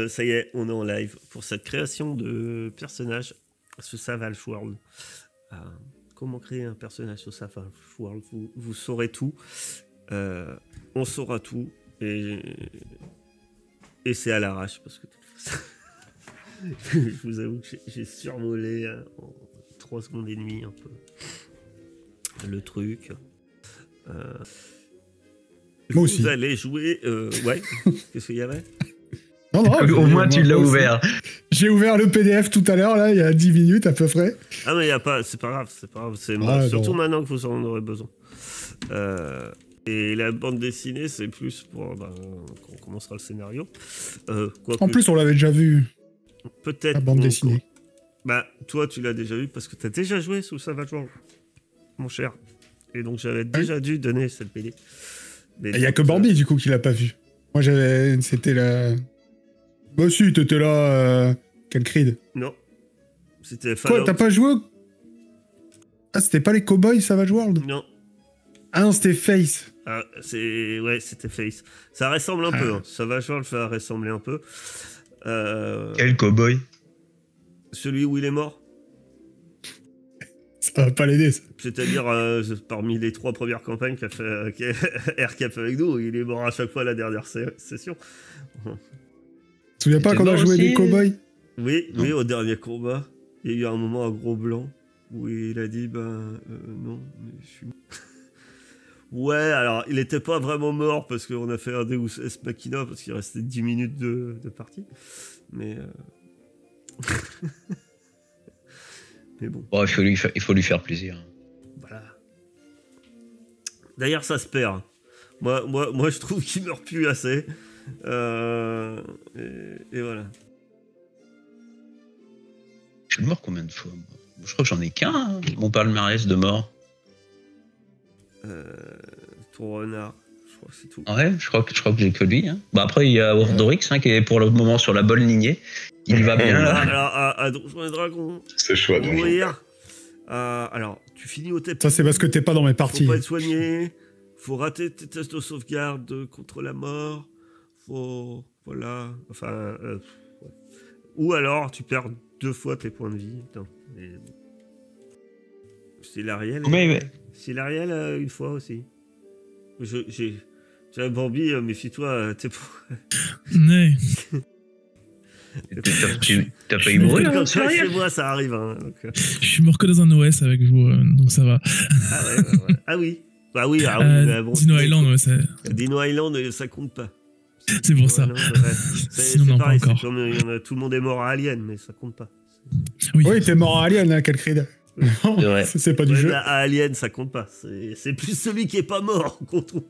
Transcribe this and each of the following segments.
Ça y est, on est en live pour cette création de personnage sur Savage World. Comment créer un personnage sur Savage World, vous saurez tout. On saura tout. Et c'est à l'arrache parce que je vous avoue que j'ai survolé en 3 secondes et demie un peu le truc. Moi aussi. Vous allez jouer. Ouais, qu'est-ce qu'il y avait? Non, au moins tu l'as ouvert. J'ai ouvert le PDF tout à l'heure, là, il y a 10 minutes à peu près. Ah, mais il y a pas, c'est pas grave. Surtout maintenant que vous en aurez besoin. Et la bande dessinée, c'est plus pour quand on commencera le scénario. En plus, on l'avait déjà vu. Peut-être. La bande dessinée. Bah, toi, tu l'as déjà vu parce que tu as déjà joué sous Savage World, mon cher. Et donc, j'avais déjà dû donner cette BD. Il n'y a que Bambi, du coup, qui l'a pas vu. Moi, c'était la... Bah si, t'étais là... Quel Creed. Non. C'était Fallout. Quoi, t'as pas joué Ah, c'était pas les Cowboys Savage World? Non. Ah non, c'était Face. Ah, ouais, c'était Face. Ça ressemble un peu. Hein. Savage World fait ressembler un peu. Quel cowboy? Celui où il est mort. Ça va pas l'aider, ça. C'est-à-dire, parmi les 3 premières campagnes qu'a fait Aircap avec nous, il est mort à chaque fois à la dernière session. Tu te souviens pas qu'on a joué des Cowboys? Oui, au dernier combat, il y a eu un moment à gros blanc où il a dit non, mais je suis mort. Ouais, alors il était pas vraiment mort parce qu'on a fait un Deus Ex Machina parce qu'il restait 10 minutes de partie. Mais mais bon. Oh, il faut lui faire plaisir. Voilà. D'ailleurs, ça se perd. Moi je trouve qu'il meurt plus assez. Et voilà. Je suis mort combien de fois, moi? Je crois que j'en ai qu'un, mon palmarès de mort. Ton renard, je crois que c'est tout. Ouais, je crois que j'ai que lui. Hein. Bah après, il y a Ordorix qui est pour le moment sur la bonne lignée. Il va bien là. Alors, à Donjons et Dragons. C'est chaud à mourir. Alors, tu finis au TP. Ça, c'est parce que t'es pas dans mes parties. Faut pas être soigné. Faut rater tes tests de sauvegarde contre la mort. Voilà. Enfin. Ouais. Ou alors, tu perds 2 fois tes points de vie. Putain. C'est l'Ariel. C'est l'Ariel une fois aussi. J'ai Bambi, méfie-toi, t'es pour. Ouais. T'as pas eu mourir Comme ça, chez moi, ça arrive. Hein, donc, Je suis mort que dans un OS avec vous, donc ça va. Ah ouais. Ah oui. Bah oui, bon, Dino Island, ouais, ça... Dino Island, ça compte pas. C'est pour ça. Sinon, non, pas encore. Comme, tout le monde est mort à Alien, mais ça compte pas. Oui, t'es mort à Alien, hein, quel Creed. C'est pas du jeu. À Alien, ça compte pas. C'est plus celui qui est pas mort qu'on trouve.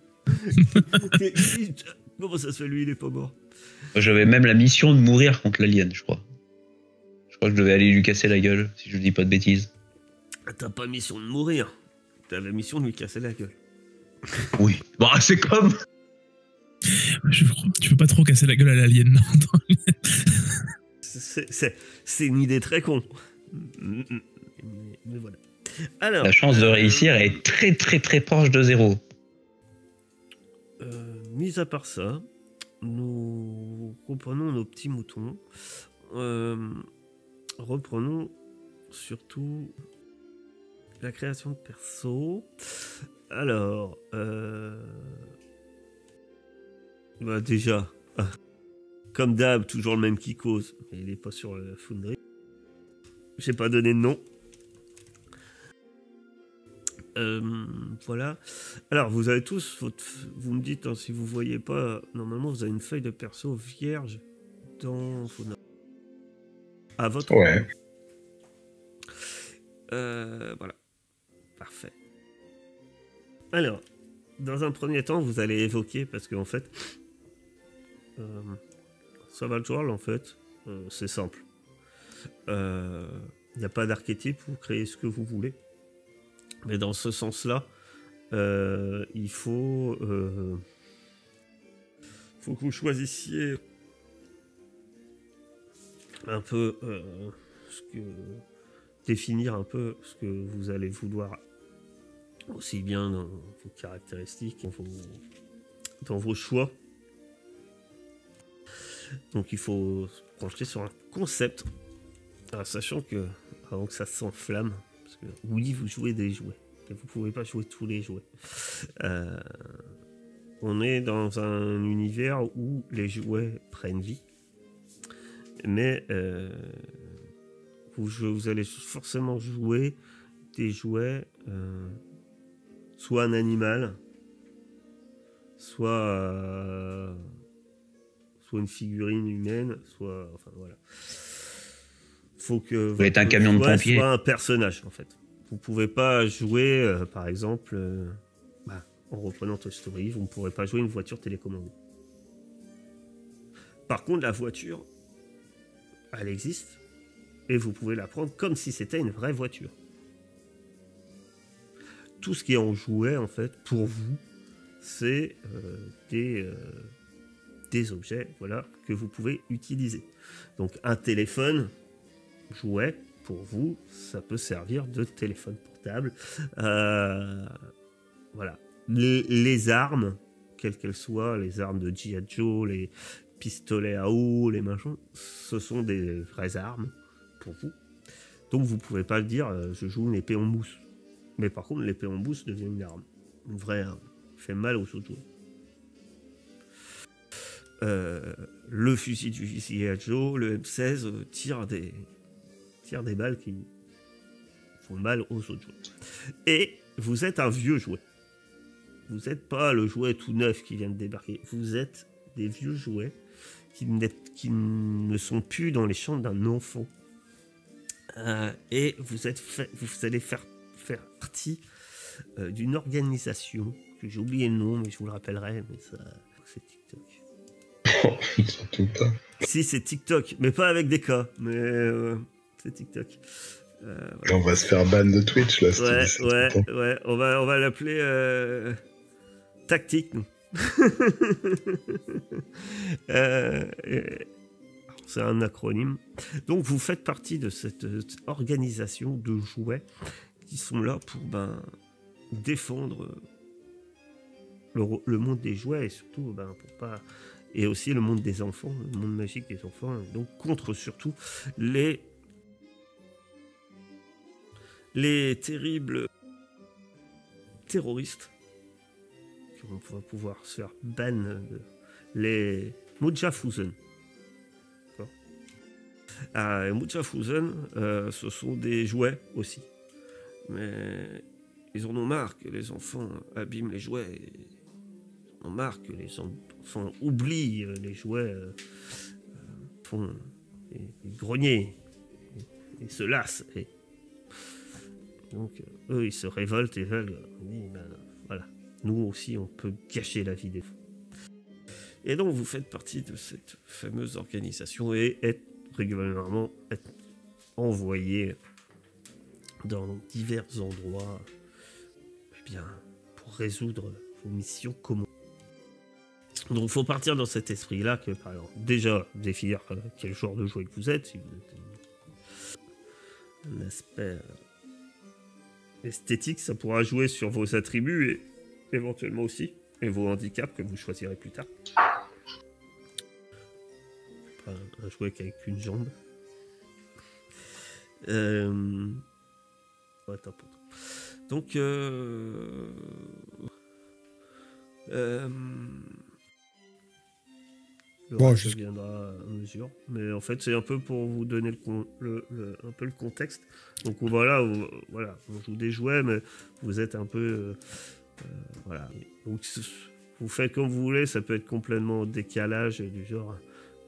Comment ça se fait, lui, il est pas mort? J'avais même la mission de mourir contre l'alien, je crois. Je crois que je devais aller lui casser la gueule, si je dis pas de bêtises. T'as pas mission de mourir. T'as la mission de lui casser la gueule. Oui. Bon, c'est comme... Tu peux pas trop casser la gueule à l'alien, non. C'est une idée très con. Mais voilà. Alors, la chance de réussir est très très très proche de 0. Mis à part ça, nous reprenons nos petits moutons. Reprenons surtout la création de perso. Alors, bah déjà, comme d'hab, toujours le même qui cause, mais il n'est pas sur la Foundry. J'ai pas donné de nom. Voilà. Alors, vous avez tous vous me dites hein, si vous voyez pas. Normalement, vous avez une feuille de perso vierge dans Fauna. À votre. Ouais. Voilà. Parfait. Alors, dans un premier temps, vous allez évoquer parce qu'en fait, Savage World, en fait, c'est simple. Il n'y a pas d'archétype. Vous créez ce que vous voulez. Mais dans ce sens-là, il faut que vous choisissiez un peu définir un peu ce que vous allez vouloir aussi bien dans vos caractéristiques, dans vos choix. Donc il faut se projeter sur un concept, sachant que, avant que ça s'enflamme, parce que oui, vous jouez des jouets, mais vous pouvez pas jouer tous les jouets. On est dans un univers où les jouets prennent vie, mais vous allez forcément jouer des jouets, soit un animal, soit une figurine humaine, soit, enfin voilà. Faut que votre un camion de pompiers, soit un personnage en fait. Vous pouvez pas jouer, par exemple, en reprenant Toy Story, vous ne pourrez pas jouer une voiture télécommandée. Par contre, la voiture, elle existe et vous pouvez la prendre comme si c'était une vraie voiture. Tout ce qui est en jouet, en fait, pour vous, c'est des objets, voilà, que vous pouvez utiliser. Donc, un téléphone jouet, pour vous, ça peut servir de téléphone portable. Voilà. Les armes, quelles qu'elles soient, les armes de G.I. Joe, les pistolets à eau, les machins, ce sont des vraies armes pour vous. Donc vous pouvez pas le dire, je joue une épée en mousse. Mais par contre, l'épée en mousse devient une arme. Une vraie arme. Fait mal aux autres joueurs. Le fusil du G.I. Joe, le M16, tire des balles qui font mal aux autres joueurs. Et vous êtes un vieux jouet. Vous n'êtes pas le jouet tout neuf qui vient de débarquer. Vous êtes des vieux jouets qui ne sont plus dans les champs d'un enfant. Et vous allez faire partie d'une organisation que j'ai oublié le nom, mais je vous le rappellerai. Mais ça, c'est TikTok. Pas. Si, c'est TikTok, mais pas avec des cas. Mais c'est TikTok. Voilà. On va se faire ban de Twitch là. Ouais. On va l'appeler Tactique, nous. C'est un acronyme. Donc vous faites partie de cette organisation de jouets qui sont là pour défendre le monde des jouets et surtout pour pas, et aussi le monde des enfants, le monde magique des enfants, donc contre surtout les terribles terroristes qui vont pouvoir se faire ban, les Mujahfusen. Mujahfusen, ce sont des jouets aussi. Mais ils en ont marre que les enfants abîment les jouets. Ils en ont marre que les enfants oublient les jouets, font des grogniers et se lassent. Et donc, eux, ils se révoltent et veulent. Voilà. Nous aussi, on peut gâcher la vie des enfants. Et donc, vous faites partie de cette fameuse organisation et être régulièrement envoyé dans divers endroits pour résoudre vos missions communes. Donc il faut partir dans cet esprit-là que, par exemple, déjà définir quel genre de jouet que vous êtes, si vous êtes un aspect esthétique, ça pourra jouer sur vos attributs et éventuellement aussi, et vos handicaps que vous choisirez plus tard. Un jouet avec une jambe. Donc ça viendra à mesure, mais en fait c'est un peu pour vous donner un peu le contexte. Donc voilà, on joue des jouets, mais vous êtes un peu voilà. Donc vous faites comme vous voulez, ça peut être complètement au décalage du genre.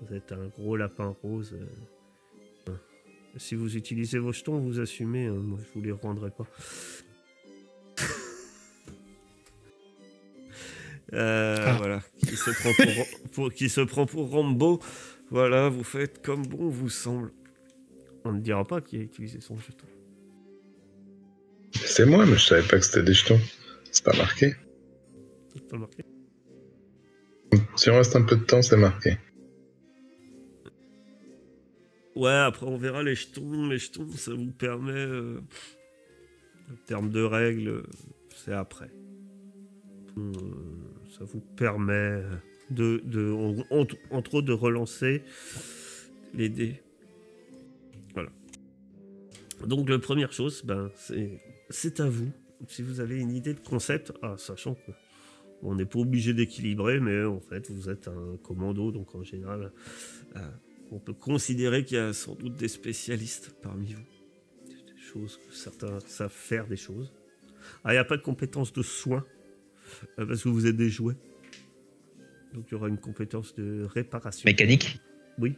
Vous êtes un gros lapin rose. Si vous utilisez vos jetons, vous assumez. Moi, je vous les rendrai pas. Voilà. Qui se prend pour Rambo. Voilà, vous faites comme bon vous semble. On ne dira pas qui a utilisé son jeton. C'est moi, mais je savais pas que c'était des jetons. C'est pas marqué. C'est pas marqué. Si on reste un peu de temps, c'est marqué. Ouais, après on verra les jetons. Les jetons, ça vous permet, en termes de règles, c'est après. Ça vous permet entre autres de relancer les dés. Voilà. Donc la première chose, c'est à vous. Si vous avez une idée de concept, sachant que on n'est pas obligé d'équilibrer, mais en fait vous êtes un commando, donc en général on peut considérer qu'il y a sans doute des spécialistes parmi vous. Des choses que certains savent faire des choses. Il n'y a pas de compétence de soin, parce que vous êtes des jouets. Donc il y aura une compétence de réparation. Mécanique. Oui.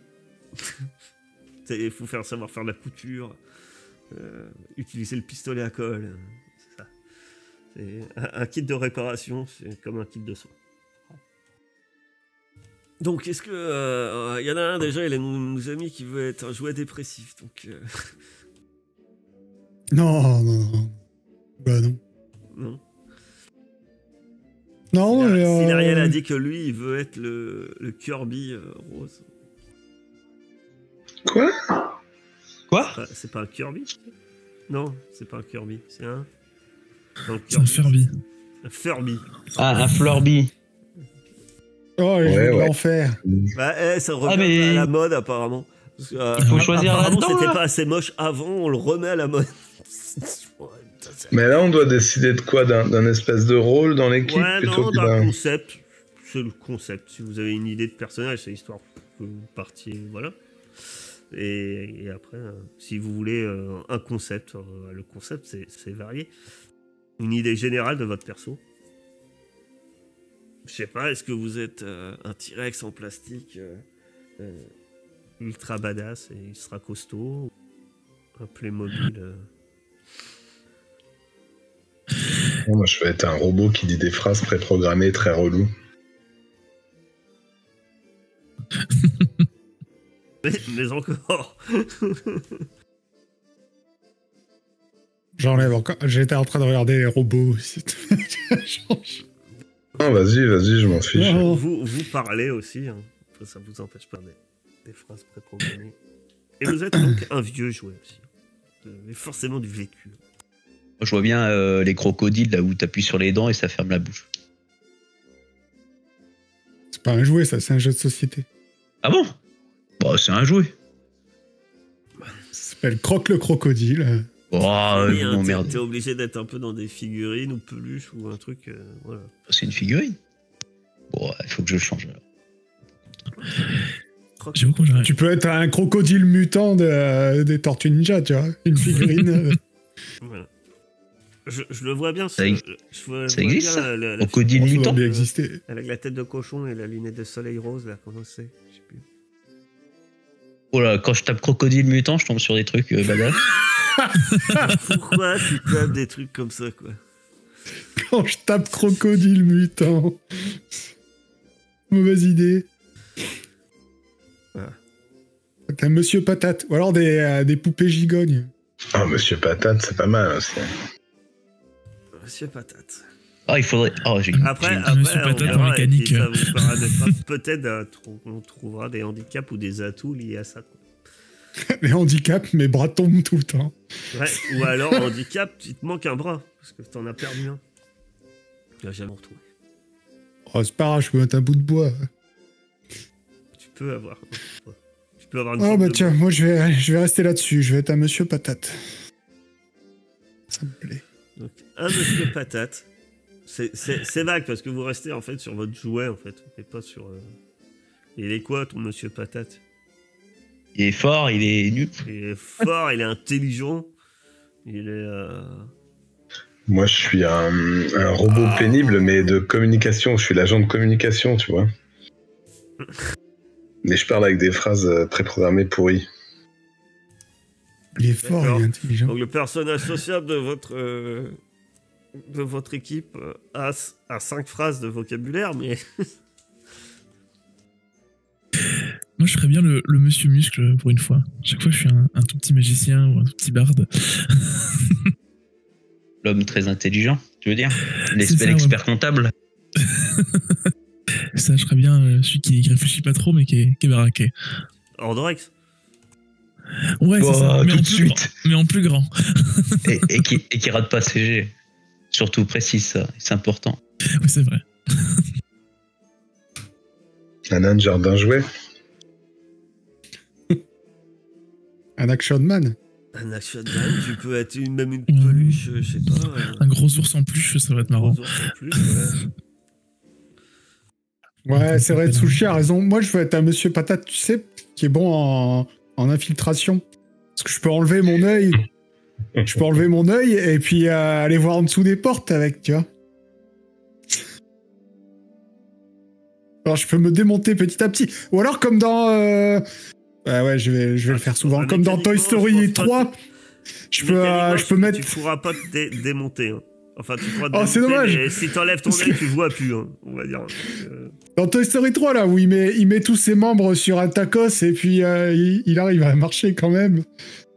Il faut savoir faire de la couture, utiliser le pistolet à colle. C'est ça. C'est un kit de réparation, c'est comme un kit de soin. Donc est-ce que... y en a un déjà, il nous a mis qui veut être un jouet dépressif. Donc... Non. Bah non. Non. Non, Silariel a dit que lui, il veut être le Kirby rose. Quoi? C'est pas un Kirby? Non, c'est pas un Kirby. C'est un Furby. Un Furby. Ah, un Flurby. Oh, les jeux de l'enfer. Ça revient à la mode, apparemment. Parce que, Faut choisir apparemment, là-dedans, c'était là. pas assez moche avant, on le remet à la mode. Mais là, on doit décider de quoi? D'un espèce de rôle dans l'équipe Ouais, plutôt non, que d'un d'un... concept. C'est le concept. Si vous avez une idée de personnage, c'est l'histoire que vous partiez, voilà. Et après, si vous voulez un concept, le concept, c'est varié. Une idée générale de votre perso. Je sais pas, est-ce que vous êtes un T-Rex en plastique ultra badass et il sera costaud? Un Playmobil Moi, je vais être un robot qui dit des phrases préprogrammées très relou. mais encore. J'enlève encore. J'étais en train de regarder les robots. Non, vas-y, je m'en fiche. Non. Vous parlez aussi, hein. Ça vous empêche pas des phrases préprogrammées. Et vous êtes donc un vieux jouet aussi. Mais forcément du vécu. Moi, je vois bien les crocodiles là où t'appuies sur les dents et ça ferme la bouche. C'est pas un jouet, ça, c'est un jeu de société. Ah bon? Bah, c'est un jouet. Ça s'appelle Croque le crocodile. Oh, Oui, hein, merde. t'es obligé d'être un peu dans des figurines ou peluches ou un truc. Voilà. C'est une figurine. Bon, il faut que je change alors. J'avoue qu'on dirait- Tu peux être un crocodile mutant des Tortues Ninja, tu vois. Une figurine. Voilà. Je le vois bien. Ça je existe, vois ça bien la Crocodile Ça doit mutant. bien exister. avec la tête de cochon et la lunette de soleil rose, là, comment c'est? Je sais plus. Oh là, quand je tape crocodile mutant, je tombe sur des trucs badass. Pourquoi tu tapes des trucs comme ça, quoi? Quand je tape crocodile mutant. Mauvaise idée. Voilà. T'as Monsieur Patate. Ou alors des poupées gigognes. Ah, Monsieur Patate, c'est pas mal aussi. Monsieur Patate. Ah, il faudrait. Oh, j'ai Après, Monsieur on Patate en verra, et puis mécanique. ça vous permettra peut-être on trouvera des handicaps ou des atouts liés à ça, quoi. Les handicaps, mes bras tombent tout le temps. Ouais, ou alors handicap, il te manque un bras parce que t'en as perdu un. Tu l'as jamais retrouvé. Oh, c'est pas grave, je peux mettre un bout de bois. Tu peux avoir. Tu peux avoir une. Oh sorte bah de- tiens, moi je vais rester là-dessus. Je vais être un Monsieur Patate. Ça me plaît. Donc, un Monsieur Patate. C'est vague parce que vous restez en fait sur votre jouet en fait, et pas sur. Il est quoi ton Monsieur Patate? Il est fort, il est nul. Il est fort, il est intelligent. Il est. Moi, je suis un robot pénible, mais de communication. Je suis l'agent de communication, tu vois. Mais je parle avec des phrases préprogrammées pourries. Il est fort, D'accord. il est intelligent. Donc le personnage sociable de votre équipe a 5 phrases de vocabulaire, mais Moi, je ferais bien le monsieur muscle pour une fois. Chaque fois, je suis un tout petit magicien ou un tout petit barde. L'homme très intelligent, tu veux dire? C'est ça, L'expert comptable. Ça, je ferais bien celui qui réfléchit pas trop, mais qui est baraqué. Ordorex. Ouais, c'est ça. Mais tout en de plus suite. grand. Mais en plus grand. et qui rate pas CG. Surtout précise ça, c'est important. Oui, c'est vrai. Un nain de jardin jouet. Un action man. Un action man, tu peux être même une peluche, je sais pas. Un gros ours en peluche, ça va être marrant. Gros ours en peluche, ouais. Ouais, c'est vrai, Tsushi a raison. Moi, je veux être un monsieur patate, tu sais, qui est bon en infiltration. Parce que je peux enlever mon œil. Je peux enlever mon œil et puis aller voir en dessous des portes avec, tu vois. Alors, je peux me démonter petit à petit. Ou alors, comme dans... ouais, je vais le faire souvent. Comme dans Toy Story 3, je peux mettre... Tu pourras pas te démonter. Hein. Enfin, tu pourras te Oh, démonter, c'est dommage. mais si t'enlèves ton œil, tu vois plus, hein, on va dire. Dans Toy Story 3, là, où il met tous ses membres sur un tacos et puis il arrive à marcher quand même.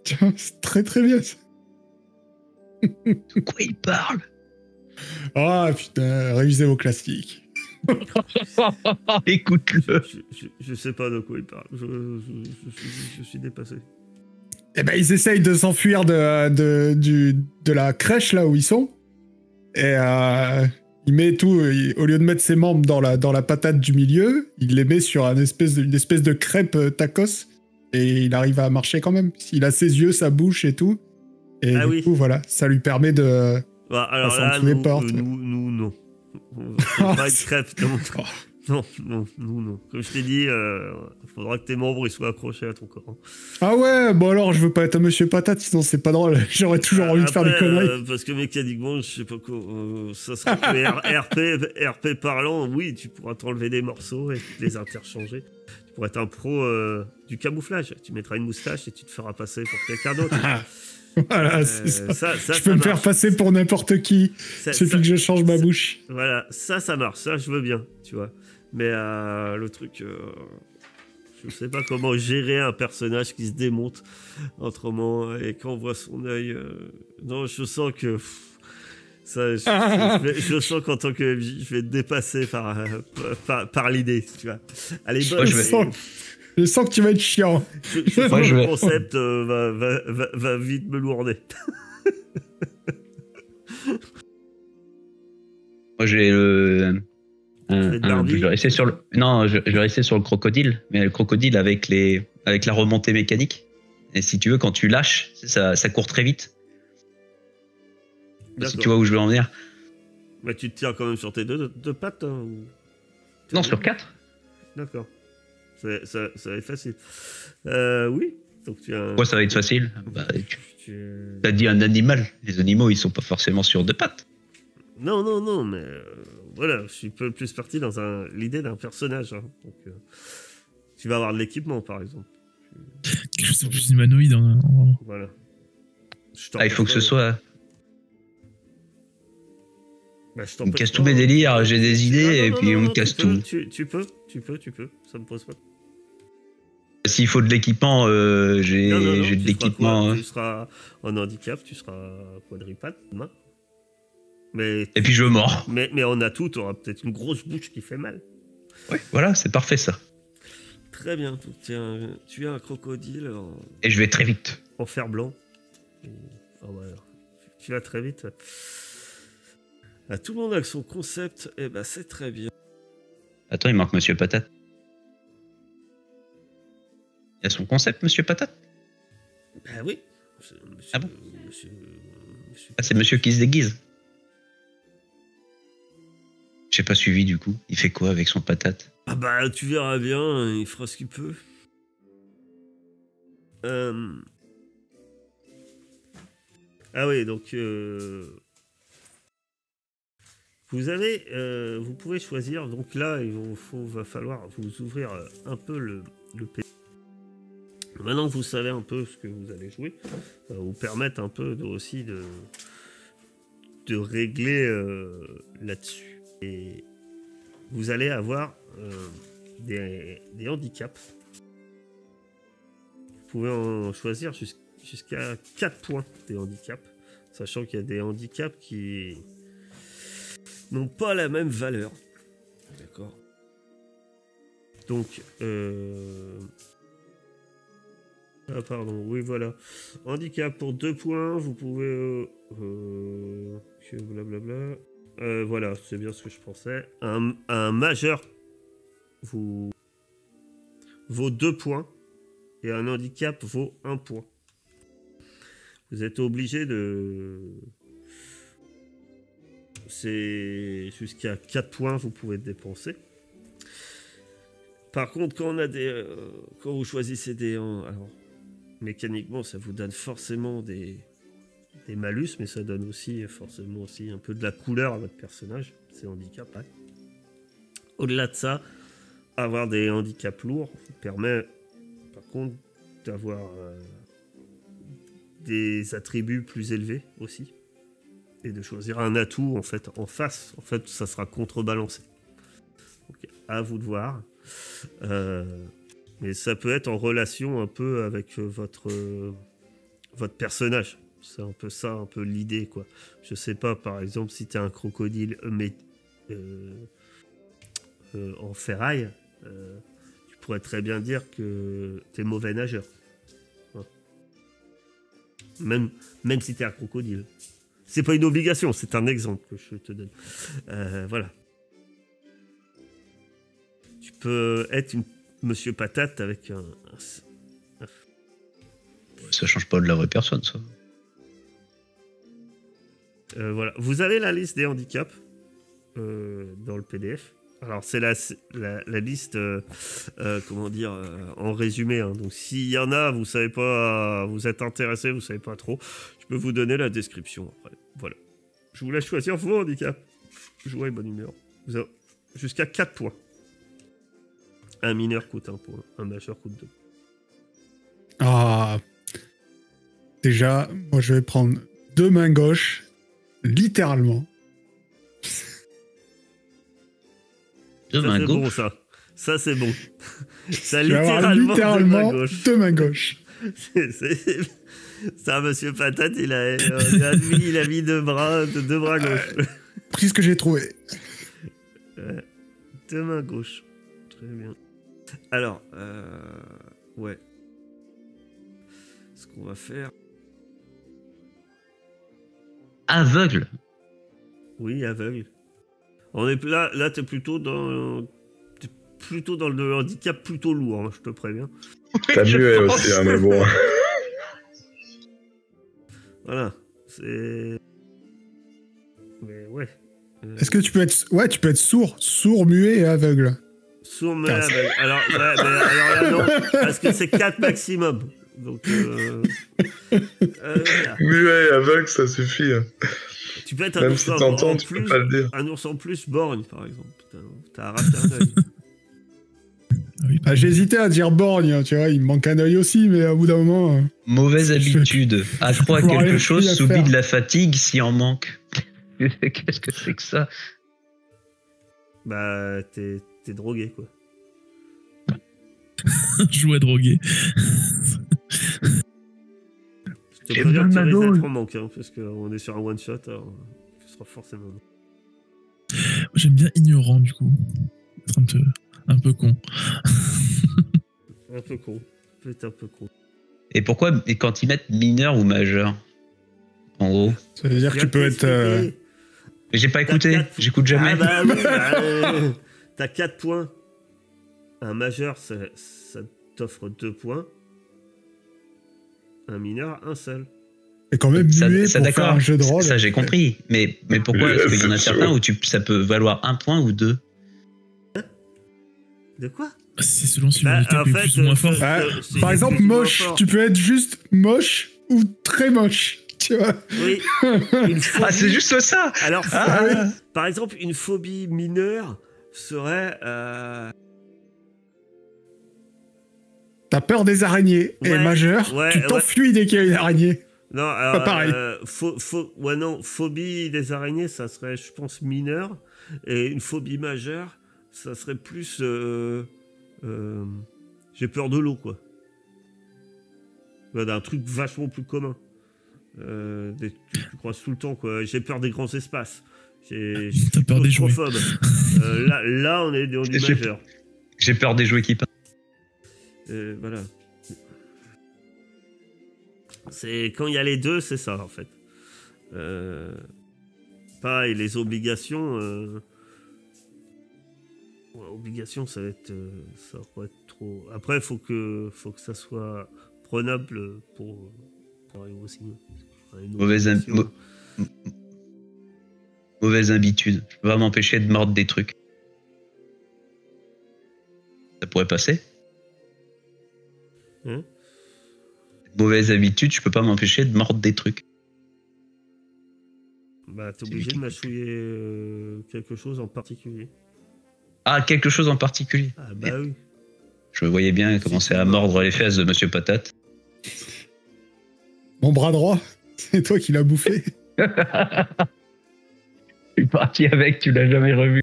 Tiens, c'est très très bien, ça. De quoi il parle? Ah, putain, révisez vos classiques. Écoute-le. Je sais pas de quoi il parle. Je suis dépassé. Eh ben, ils essayent de s'enfuir de la crèche, là où ils sont. Et il met tout, au lieu de mettre ses membres dans la patate du milieu, il les met sur une espèce de crêpe tacos. Et il arrive à marcher quand même. Il a ses yeux, sa bouche et tout. Et du coup, voilà, ça lui permet de... Bah, alors passer là, en dessous des portes. nous, non. C'est pas une crêpe, non. Non. Comme je t'ai dit, il faudra que tes membres ils soient accrochés à ton corps. Ah ouais, bon alors, je veux pas être un monsieur patate, sinon c'est pas drôle. J'aurais toujours envie de faire des conneries. Parce que mécaniquement, je sais pas quoi, ça serait RP parlant, oui, tu pourras t'enlever des morceaux et les interchanger. Tu pourrais être un pro du camouflage. Tu mettras une moustache et tu te feras passer pour quelqu'un d'autre. Voilà, c'est ça. Je peux ça me faire marche. passer pour n'importe qui. Suffit que je change ma bouche. Voilà, ça marche, ça je veux bien, tu vois. Mais le truc, je sais pas comment gérer un personnage qui se démonte autrement et quand on voit son œil. Non, je sens que je sens qu'en tant que MJ, je vais être dépassé par l'idée, tu vois. Allez, bonne. Je sens que tu vas être chiant. Le concept va vite me lourder. Moi, j'ai je vais rester sur le... Non, je vais rester sur le crocodile, mais le crocodile avec la remontée mécanique. Et si tu veux, quand tu lâches, ça court très vite. Si tu vois où je veux en venir. Mais tu te tiens quand même sur tes deux pattes, hein, ou... Non, sur 4. D'accord. Ça va être facile. Oui. Donc tu as... Pourquoi ça va être facile? Bah, t'as dit un animal. Les animaux, ils sont pas forcément sur 2 pattes. Non, mais voilà, je suis plus parti dans l'idée d'un personnage. Hein. Donc, tu vas avoir de l'équipement, par exemple. Quelque chose de plus humanoïde. Hein. Voilà. Il faut que ce soit... Bah, on me casse tous mes délires, j'ai des idées, et puis on me casse tout. Tu peux, ça me pose pas. S'il faut de l'équipement, j'ai de l'équipement. Tu seras en handicap, tu seras quadripède, demain. Mais et puis je mords. Mais on a tout, t'auras peut-être une grosse bouche qui fait mal. Ouais, voilà, c'est parfait ça. Très bien, tu as un crocodile et je vais très vite. En fer blanc. Enfin, voilà. Tu vas très vite. Tout le monde a son concept, et bah c'est très bien. Attends, il manque Monsieur Patate. Il y a son concept, Monsieur Patate? Bah oui. Ah bon? C'est Monsieur qui se déguise. J'ai pas suivi du coup. Il fait quoi avec son patate? Ah bah tu verras bien, il fera ce qu'il peut. Ah oui, donc vous pouvez choisir. Donc là, va falloir vous ouvrir un peu le PC. Maintenant que vous savez un peu ce que vous allez jouer, ça va vous permettre un peu aussi de régler là-dessus. Et vous allez avoir des handicaps. Vous pouvez en choisir jusqu'à 4 points des handicaps, sachant qu'il y a des handicaps qui n'ont pas la même valeur. D'accord. Donc, pardon, oui, voilà. Handicap pour 2 points, vous pouvez... blablabla. Voilà, c'est bien ce que je pensais. Un majeur, vous vaut 2 points et un handicap vaut 1 point. Vous êtes obligé de... C'est jusqu'à 4 points vous pouvez dépenser. Par contre, quand vous choisissez des... Alors, mécaniquement, ça vous donne forcément des malus, mais ça donne aussi forcément aussi un peu de la couleur à votre personnage. C'est handicap, hein. Au-delà de ça, avoir des handicaps lourds vous permet, par contre, d'avoir des attributs plus élevés aussi. Et de choisir un atout en fait en face. En fait, ça sera contrebalancé. Donc, à vous de voir. Mais ça peut être en relation un peu avec votre personnage. C'est un peu ça, un peu l'idée, quoi. Je sais pas, par exemple, si t'es un crocodile en ferraille, tu pourrais très bien dire que t'es mauvais nageur. Ouais. Même si t'es un crocodile. C'est pas une obligation, c'est un exemple que je te donne. Voilà. Tu peux être Monsieur Patate avec un... Ça change pas de la vraie personne, ça. Voilà. Vous avez la liste des handicaps dans le PDF. Alors, c'est la liste, comment dire, en résumé. Hein. Donc, s'il y en a, vous savez pas, vous êtes intéressé, vous savez pas trop, je peux vous donner la description après. Voilà. Je vous laisse choisir vos handicaps. Jouez bonne humeur. Vous avez jusqu'à 4 points. Un mineur coûte 1 point, un majeur coûte 2. Ah. Déjà, moi je vais prendre 2 mains gauches, littéralement. Deux mains C'est gauches. bon, ça. Ça, c'est bon. Ça, Je vais avoir littéralement 2 mains gauches. C'est un Monsieur Patate, il a mis 2 bras gauches. Pris ce que j'ai trouvé. 2 mains gauches. Très bien. Alors, ouais. Ce qu'on va faire... Aveugle. Oui, aveugle. On est là t'es plutôt dans le handicap plutôt lourd, hein, je te préviens. T'as muet aussi, hein, mais bon. Voilà, c'est... Mais ouais. Est-ce que tu peux être sourd, muet et aveugle. Sourd, mais aveugle. Alors là, non, parce que c'est 4 maximum. Donc, voilà. Muet, aveugle, ça suffit. Hein. Tu peux être un Même ours si t'entends, tu peux pas le dire. Un ours en plus borgne, par exemple. T'as arraché un œil. Oui, Ah, j'hésitais à dire borgne, tu vois, il me manque un œil aussi, mais au bout d'un moment... Mauvaise habitude. Accro à quelque chose, s'oublie de la fatigue s'il en manque. Qu'est-ce que c'est que ça? Bah, t'es drogué, quoi. Jouer drogué. Je te préviens que tu risques d'être en manque, hein, parce qu'on est sur un one-shot, alors tu seras forcément... J'aime bien ignorant, du coup. Être un peu con. Un peu con. Peut-être un peu con. Et pourquoi, quand ils mettent mineur ou majeur? En gros. Ça veut dire que tu peux être... Mais j'ai pas écouté, j'écoute jamais. Ah bah oui, t'as 4 points. Un majeur, ça t'offre 2 points. Un mineur, un seul. Et quand même muet ça pour faire un jeu de rôle. Ça, j'ai compris. Mais pourquoi est-ce qu'il y en a certains où ça peut valoir 1 point ou 2? De quoi? C'est selon si le handicap est plus ou moins fort. Par exemple, moche. Tu peux être juste moche ou très moche. Tu vois? Oui. Ah, c'est juste ça. Alors, par exemple, une phobie mineure serait... T'as peur des araignées. Et majeur, tu t'enfuis dès qu'il y a une araignée. Non, alors, pas pareil. Phobie des araignées, ça serait, je pense, mineur. Et une phobie majeure, ça serait plus... j'ai peur de l'eau, quoi. D'un truc vachement plus commun. Tu croises tout le temps, quoi. J'ai peur des grands espaces. T'as peur des jouets. Là, on est du majeur. J'ai peur des jouets qui passent. Voilà. C'est quand il y a les deux, c'est ça en fait. Pareil, les obligations. obligation, ça va être trop. Après, faut que ça soit prenable pour arriver au signe. Mauvaise habitude. Je peux pas m'empêcher de mordre des trucs. Ça pourrait passer. Hein? Mauvaise habitude, je peux pas m'empêcher de mordre des trucs. Bah, t'es obligé de mâchouiller quelque chose en particulier. Ah, quelque chose en particulier. Ah bah oui. Je me voyais bien commencer à mordre les fesses de Monsieur Patate. Mon bras droit, c'est toi qui l'as bouffé. Je suis parti avec, tu l'as jamais revu.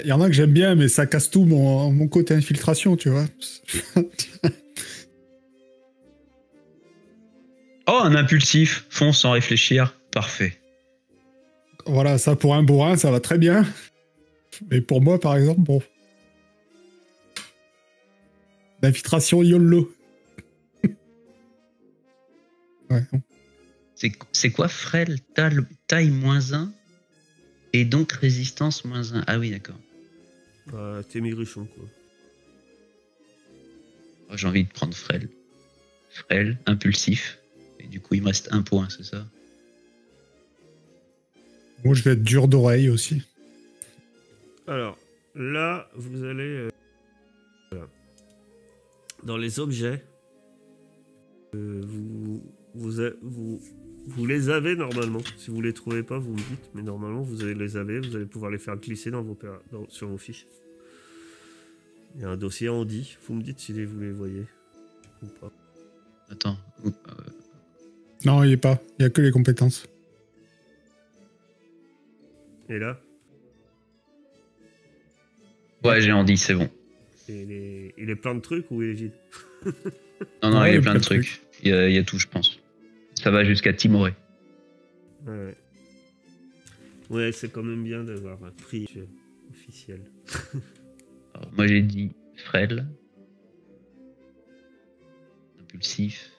Il y en a que j'aime bien, mais ça casse tout mon côté infiltration, tu vois. Oh, un impulsif, fonce sans réfléchir, parfait. Voilà, ça pour un bourrin, ça va très bien. Mais pour moi, par exemple, bon. L'infiltration YOLO. Ouais. C'est quoi frêle, taille -1 et donc résistance -1. Ah oui, d'accord. T'es migrichon, quoi. Oh, j'ai envie de prendre frêle. Frêle, impulsif. Et du coup, il me reste 1 point, c'est ça? Moi, je vais être dur d'oreille aussi. Alors, là, vous allez... voilà. Dans les objets, vous les avez normalement. Si vous les trouvez pas, vous me dites. Mais normalement, vous les avez. Vous allez pouvoir les faire glisser sur vos fiches. Il y a un dossier Andy. Vous me dites si vous les voyez ou pas. Attends. Non, il est pas. Il y a que les compétences. Et là? Ouais, j'ai Andy, c'est bon. Et il est plein de trucs ou il est vide? Non, il y a plein de trucs. Il y a tout, je pense. Ça va jusqu'à Timoré. Ouais, c'est quand même bien d'avoir un prix officiel. Alors, moi, j'ai dit frêle. Impulsif.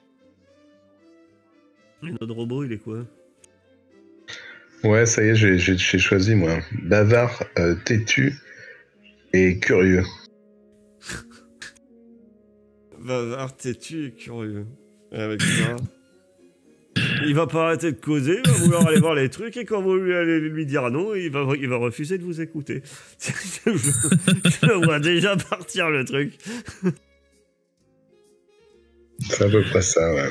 Et notre robot, il est quoi? Ouais, ça y est, j'ai choisi, moi. Bavard, têtu et curieux. Bavard, têtu et curieux. Avec ça... Il va pas arrêter de causer, il va vouloir aller voir les trucs, et quand vous allez lui dire non, il va refuser de vous écouter. Je vois déjà partir le truc. C'est à peu près ça, ouais.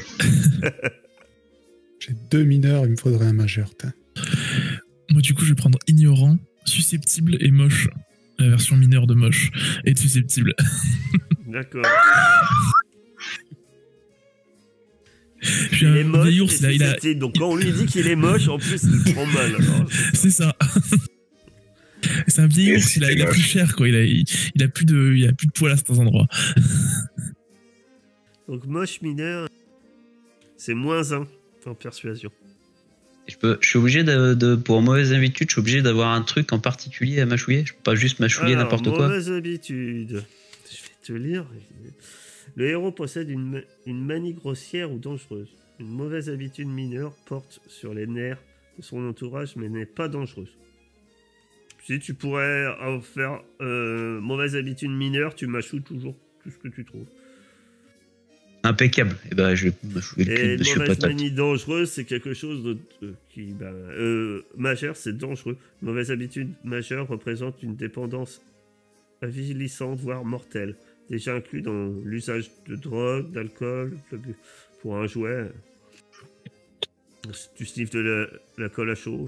J'ai 2 mineurs, il me faudrait un majeur. Moi, du coup, je vais prendre ignorant, susceptible et moche. La version mineure de moche et de susceptible. D'accord. Puis un vieil ours, donc quand on lui dit qu'il est moche, en plus, il prend mal. C'est ça. C'est un vieil ours, il a plus cher, quoi. Il a plus de poils à certains endroits. Donc moche mineur, c'est -1 en persuasion. Je suis obligé pour mauvaise habitude, je suis obligé d'avoir un truc en particulier à mâchouiller. Je peux pas juste mâchouiller n'importe quoi. Mauvaise habitude. Je vais te lire. Le héros possède une manie grossière ou dangereuse. Une mauvaise habitude mineure porte sur les nerfs de son entourage, mais n'est pas dangereuse. Si tu pourrais en faire mauvaise habitude mineure, tu mâchoues toujours tout ce que tu trouves. Impeccable. Et ben, je vais mâchouiller le cul de Monsieur Patate. Mauvaise manie dangereuse, c'est quelque chose qui... majeur, c'est dangereux. Mauvaise habitude majeure représente une dépendance avilissante, voire mortelle. Déjà inclus dans l'usage de drogue, d'alcool, pour un jouet. Si tu sniffes de l'alcool à chaud.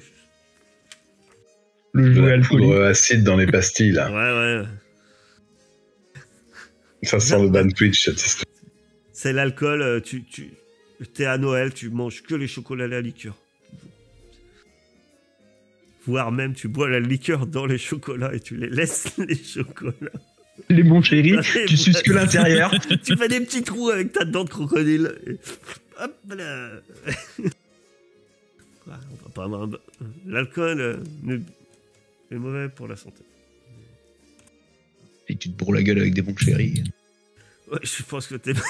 Le jouet alcoolique. Acide dans les pastilles, là. Ouais. Ça sent le ban Twitch, cette histoire. C'est l'alcool, t'es à Noël, tu manges que les chocolats à la liqueur. Voire même, tu bois la liqueur dans les chocolats et tu les laisses, les chocolats. Les bons chéris, tu suces que l'intérieur. Tu fais des petits trous avec ta dent de crocodile. Et hop là. On va pas avoir l'alcool est mauvais pour la santé. Et tu te bourres la gueule avec des bons chéris. Ouais, je pense que t'es malade.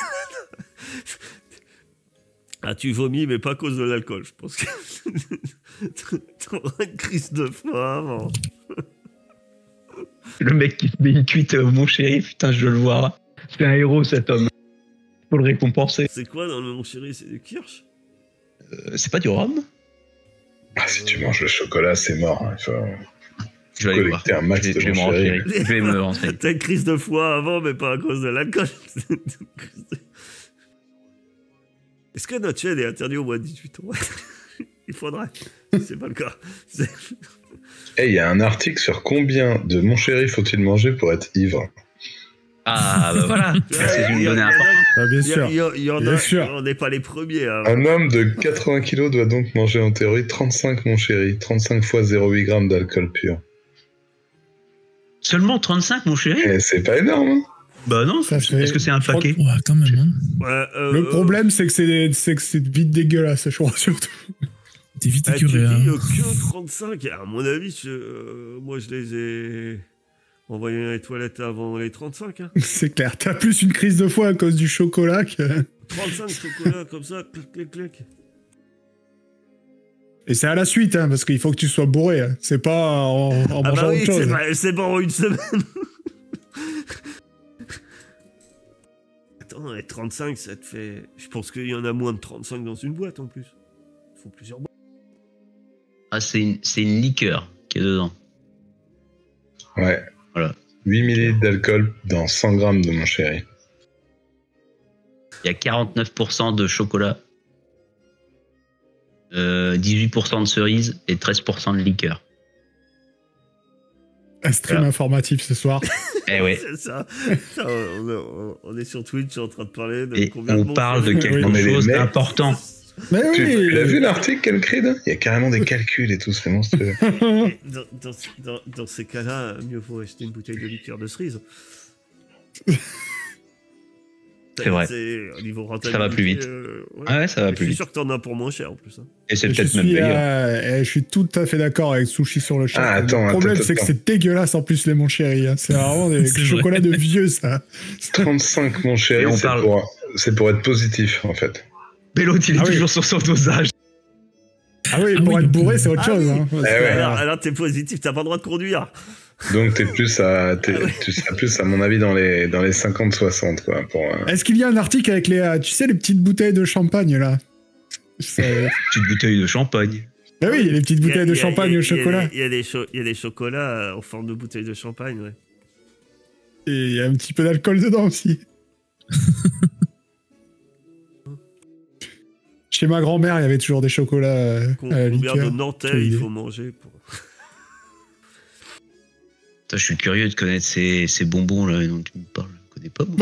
Ah, tu vomis, mais pas à cause de l'alcool. Je pense que t'auras une crise de faim avant. Le mec qui se met une cuite, mon chéri, putain, je veux le voir. C'est un héros, cet homme. Faut le récompenser. C'est quoi dans le mon chéri? C'est du kirsch? C'est pas du rhum? Ah, si tu manges le chocolat, c'est mort. Hein. Il faut Je vais aller voir. collecter un max de Je vais me mon chéri. renseigner. Je vais me renseigner. T'as une crise de foie avant, mais pas à cause de l'alcool. Est-ce que notre chaîne est interdite au moins de 18 ans? Il faudrait. C'est pas le cas. Et il y a un article sur combien de mon chéri faut-il manger pour être ivre. Ah, bah voilà. C'est une donnée importante. Ah, bien sûr. Il y en Bien a, sûr. on n'est pas les premiers. Hein. Un homme de 80 kilos doit donc manger en théorie 35 mon chéri, 35 fois 0,8 grammes d'alcool pur. Seulement 35, mon chéri? Et c'est pas énorme, hein? Bah non, Ça fait- est-ce que c'est un paquet? Ouais, quand même. Hein. Ouais, Le problème, c'est que c'est vite dégueulasse, je crois, surtout. T'es vite tu écœuré. dis Hein. que 35. À mon avis, moi, je les ai envoyés dans les toilettes avant les 35. Hein. C'est clair. T'as plus une crise de foie à cause du chocolat que... 35 chocolats comme ça, clic, clic, clic. Et c'est à la suite, hein, parce qu'il faut que tu sois bourré. Hein. C'est pas en Ah mangeant bah oui, autre chose. c'est bon, une semaine. Attends, et 35, ça te fait... Je pense qu'il y en a moins de 35 dans une boîte, en plus. Il faut plusieurs boîtes. Ah, c'est une liqueur qui est dedans. Ouais. Voilà. 8 ml d'alcool dans 100 grammes de mon chéri. Il y a 49% de chocolat, 18% de cerises et 13% de liqueur. Un stream Voilà. informatif ce soir. Eh ouais. C'est ça. Ça, on est sur Twitch en train de parler de Et combien de on bons parle de chéris. quelque On est les chose mecs. d'important. Mais Tu oui. l'as vu l'article, Calcrid? Il y a carrément des calculs et tout, c'est monstrueux. Et dans ces cas-là, mieux vaut acheter une bouteille de liqueur de cerise. C'est vrai. Au niveau rentabilité, Ça va plus vite. ouais. Ah ouais, ça va Je plus suis vite. sûr que t'en as pour moins cher en plus. Hein. Et c'est Je peut-être même suis, meilleur. je suis tout à fait d'accord avec Sushi sur le chat. Ah, Le attends, problème, attends, c'est que attends. c'est dégueulasse en plus, les mon chéri. Hein. C'est vraiment des C'est chocolats de vieux, ça. 35 mon Et chéri, on c'est parle- pour être positif, en fait. Belot, il est Ah oui. toujours sur son dosage. Ah oui, Ah pour oui, être donc, bourré, c'est autre ah chose. oui. Hein. Parce que, ouais. Alors t'es positif, t'as pas le droit de conduire. Donc tu seras plus, à mon avis, dans les 50-60, quoi. Est-ce qu'il y a un article avec les, tu sais, les petites bouteilles de champagne, là? Petite bouteille de champagne. Ah oui, les petites bouteilles de champagne au chocolat. Il y a des chocolats en forme de bouteille de champagne, ouais. Et il y a un petit peu d'alcool dedans aussi. Chez ma grand-mère, il y avait toujours des chocolats à la Combien liqueur. de Nantais Quelle il idée. faut manger pour... Putain, je suis curieux de connaître ces bonbons là dont tu me parles. Je connais pas. Moi.